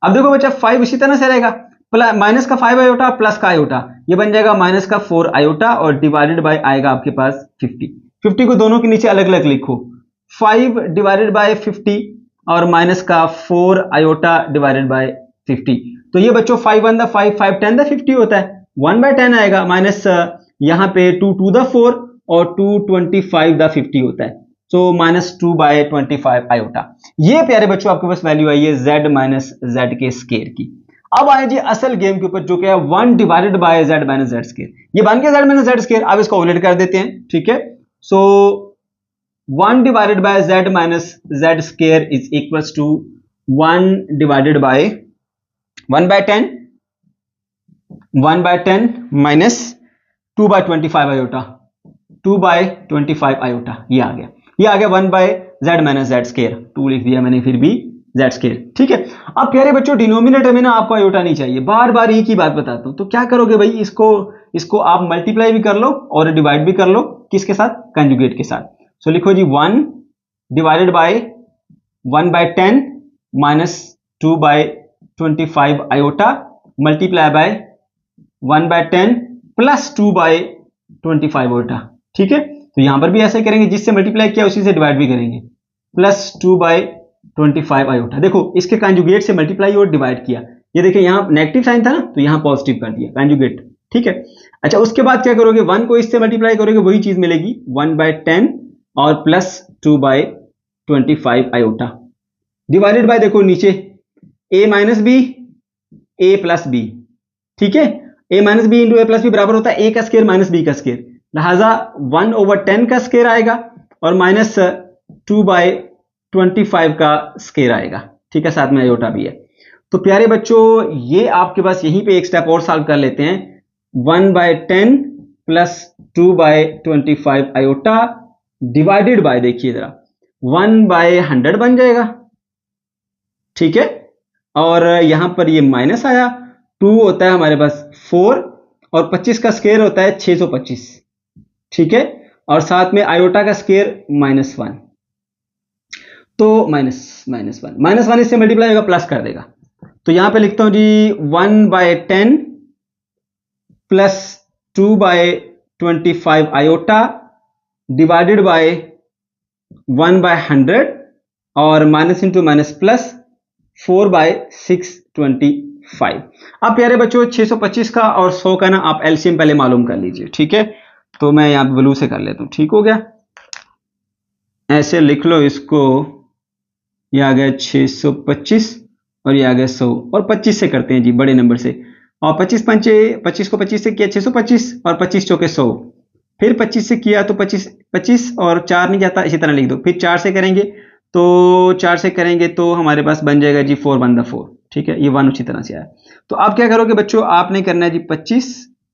अब देखो बच्चा 5 इसी तरह से रहेगा, माइनस का 5 आयोटा प्लस का आयोटा, ये बन जाएगा माइनस का 4 आयोटा और डिवाइडेड बाय आएगा आपके पास 50 को दोनों के नीचे अलग अलग लिखो, 5 डिवाइडेड बाय 50 और माइनस का 4 आयोटा डिवाइडेड बाय 50। तो ये बच्चों 5 1 दा 5 5 10 दा 50 होता है, 1 बाय 10 आएगा, माइनस यहाँ पे 2 2 दा 4 और 2 25 दा 50 होता है, सो माइनस 2 बाय 25 आयोटा। ये प्यारे बच्चों आपके पास वैल्यू आई है z माइनस z के स्क्वायर की। अब आए जी असल गेम के ऊपर, जो क्या है 1 divided by z minus Z square. ये बन गया z माइनस जेड स्केयर। अब इसको उलट कर देते हैं, ठीक है। So 1 divided by z minus Z square is equals to 1 divided by 1/10 माइनस 2/25 आयोटा, 2/25 आयोटा। ये आ गया 1/z माइनस जेड स्केयर। 2 लिख दिया मैंने, फिर भी जेड स्केयर, ठीक है। अब प्यारे बच्चों डिनोमिनेटर में ना आपको आयोटा नहीं चाहिए, बार बार एक ही बात बताता हूं। तो क्या करोगे भाई, इसको आप मल्टीप्लाई भी कर लो और डिवाइड भी कर लो, किसके साथ, कंजुगेट के साथ। सो लिखो जी 1 डिवाइडेड बाय 1/10 माइनस 2/25 iota multiply by 1/10 plus 2/25 iota, ठीक है। तो यहां पर भी ऐसे करेंगे, जिससे मल्टीप्लाई किया उसी से डिवाइड भी करेंगे, प्लस 2/25 आयोटा। देखो इसके कंजुगेट से मल्टीप्लाई और डिवाइड किया, ये देखिए यहां नेगेटिव साइन था ना, तो यहां पॉजिटिव कर दिया कंजुगेट, ठीक है। अच्छा उसके बाद क्या करोगे, 1 को इससे मल्टीप्लाई करोगे, वही चीज मिलेगी 1/10 और प्लस 2/25 आयोटा डिवाइडेड बाय, देखो नीचे a minus B A plus B, ठीक है। a minus B into A plus B बराबर होता है a का स्केयर माइनस b का स्केयर, लिहाजा 1/10 का स्केयर आएगा और माइनस 2/25 का स्केयर आएगा, ठीक है। साथ में आयोटा भी है। तो प्यारे बच्चों ये आपके पास यहीं पे एक स्टेप और सॉल्व कर लेते हैं। 1/10 प्लस 2/25 आयोटा डिवाइडेड बाय, देखिए जरा 1/100 बन जाएगा, ठीक है। और यहां पर ये माइनस आया, 2 होता है हमारे पास 4 और 25 का स्केयर होता है 625, ठीक है। और साथ में आयोटा का स्केयर -1, तो -1 इससे मल्टीप्लाई होगा, प्लस कर देगा। तो यहां पे लिखता हूं जी 1/10 प्लस 2/25 आयोटा डिवाइडेड बाय 1/100 और माइनस इंटू माइनस प्लस 4/625। अब प्यारे बच्चों 625 का और 100 का ना आप एलसीएम पहले मालूम कर लीजिए, ठीक है। तो मैं यहां पे ब्लू से कर लेता हूं, ठीक हो गया। ऐसे लिख लो इसको, ये आ गया 625 और ये आ गया 100 और 25 से करते हैं जी, बड़े नंबर से। और 25 को 25 से किया 625 और 25 चौके 100, फिर 25 से किया तो 25 और 4 नहीं जाता, इसी तरह लिख दो। फिर 4 से करेंगे तो 4 से करेंगे तो हमारे पास बन जाएगा जी 4 1 द 4, ठीक है। ये 1 उसी तरह से आया। तो आप क्या करोगे बच्चों, आपने करना है जी 25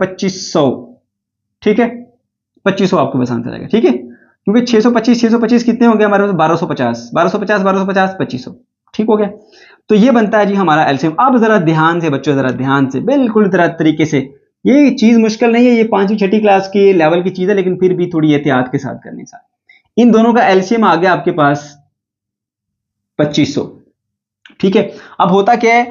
2500, ठीक है। 2500 आपके पास आंसर आएगा, ठीक है। क्योंकि 625 कितने हो गए हमारे पास, 1250 2500, ठीक हो गया। तो ये बनता है जी हमारा एलसीएम। अब जरा ध्यान से बच्चों, जरा ध्यान से, बिल्कुल जरा तरीके से, ये चीज मुश्किल नहीं है, ये 5वीं 6ठी क्लास के लेवल की चीज है, लेकिन फिर भी थोड़ी एहतियात के साथ करने साथ। इन दोनों का एलसीएम आ गया आपके पास 2500, ठीक है। अब होता क्या है,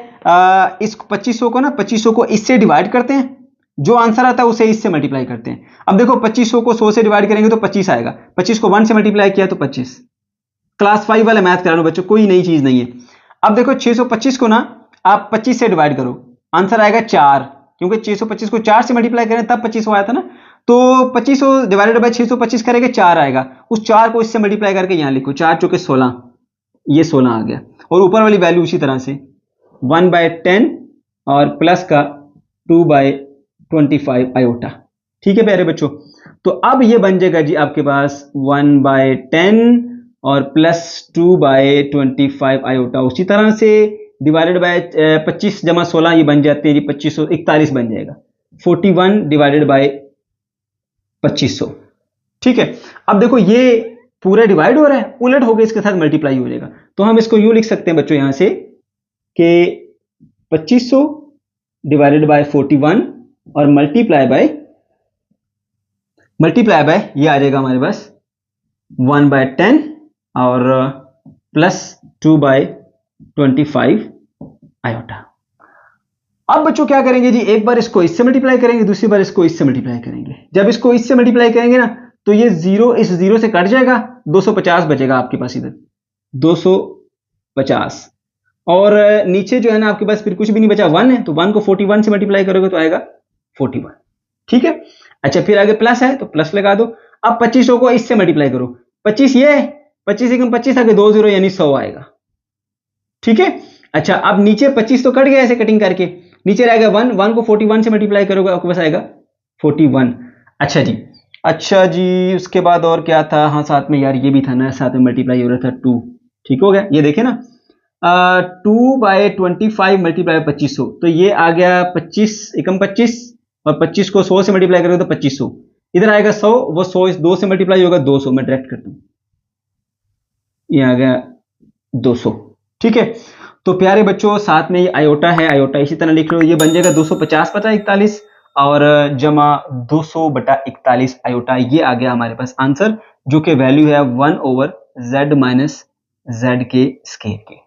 इस 2500 को ना, 2500 को इससे डिवाइड करते हैं, जो आंसर आता है उसे इससे मल्टीप्लाई करते हैं। अब देखो 2500 को 100 से डिवाइड करेंगे तो 25 आएगा, 25 को 1 से मल्टीप्लाई किया तो 25। क्लास 5 वाला मैथ करा लो बच्चों, कोई नई चीज नहीं है। अब देखो 625 को ना आप 25 से डिवाइड करो, आंसर आएगा 4, क्योंकि 625 को 4 से मल्टीप्लाई करें तब 2500 आया था ना। तो 2500 डिवाइडेड बाय 625 करेंगे 4 आएगा, उस 4 को इससे मल्टीप्लाई करके यहां लिखो, 4 चौके 16, ये 16 आ गया। और ऊपर वाली वैल्यू उसी तरह से 1/10 और प्लस का 2/25 आयोटा, ठीक है प्यारे बच्चों। तो अब ये बन जाएगा जी आपके पास 1/10 और प्लस 2/25 आयोटा, उसी तरह से डिवाइडेड बाय 25 जमा 16, ये बन जाते हैं जी 2541 बन जाएगा, 41 डिवाइडेड बाय 2500, ठीक है। अब देखो ये पूरा डिवाइड हो रहा है, उलट हो गया, इसके साथ मल्टीप्लाई हो जाएगा। तो हम इसको यूं लिख सकते हैं बच्चों यहां से कि 2500 डिवाइडेड बाय 41 और मल्टीप्लाई बाय ये आ जाएगा हमारे पास 1/10 और प्लस 2/25 आयोटा। अब बच्चों क्या करेंगे जी, एक बार इसको इससे मल्टीप्लाई करेंगे, दूसरी बार इसको इससे मल्टीप्लाई करेंगे। जब इसको इससे मल्टीप्लाई करेंगे ना तो ये 0 इस 0 से कट जाएगा, 250 बचेगा आपके पास, इधर 250। और नीचे जो है ना आपके पास फिर कुछ भी नहीं बचा, 1 है, तो 1 को 41 से मल्टीप्लाई करोगे तो आएगा 41, ठीक है। अच्छा फिर आगे प्लस है तो प्लस लगा दो। अब 2500 को इससे मल्टीप्लाई करो, 25 ये 25 एकम 25 आगे 2 0 यानी 100 आएगा। ठीक है, अच्छा अब नीचे 25 तो कट गया ऐसे कटिंग करके, नीचे रहेगा 1 को 41 से मल्टीप्लाई करोगे आपके पास आएगा 41। अच्छा जी उसके बाद और क्या था, हाँ साथ में यार ये भी था ना, साथ में मल्टीप्लाई हो रहा था 2। ठीक हो गया, ये देखे ना 2/25 मल्टीप्लाई 2500, तो ये आ गया 25 एकम 25 और 25 को 100 से मल्टीप्लाई करोगे तो 2500, इधर आएगा 100, वो 100 इस 2 से मल्टीप्लाई होगा 200, मैं डायरेक्ट करता हूं, ये आ गया 200। ठीक है, तो प्यारे बच्चों साथ में ये आयोटा है, आयोटा इसी तरह लिख लो, ये बन जाएगा 250/41 और जमा 200/41 आयोटा, ये आ गया हमारे पास आंसर, जो कि वैल्यू है 1/z - z के स्क्वायर के।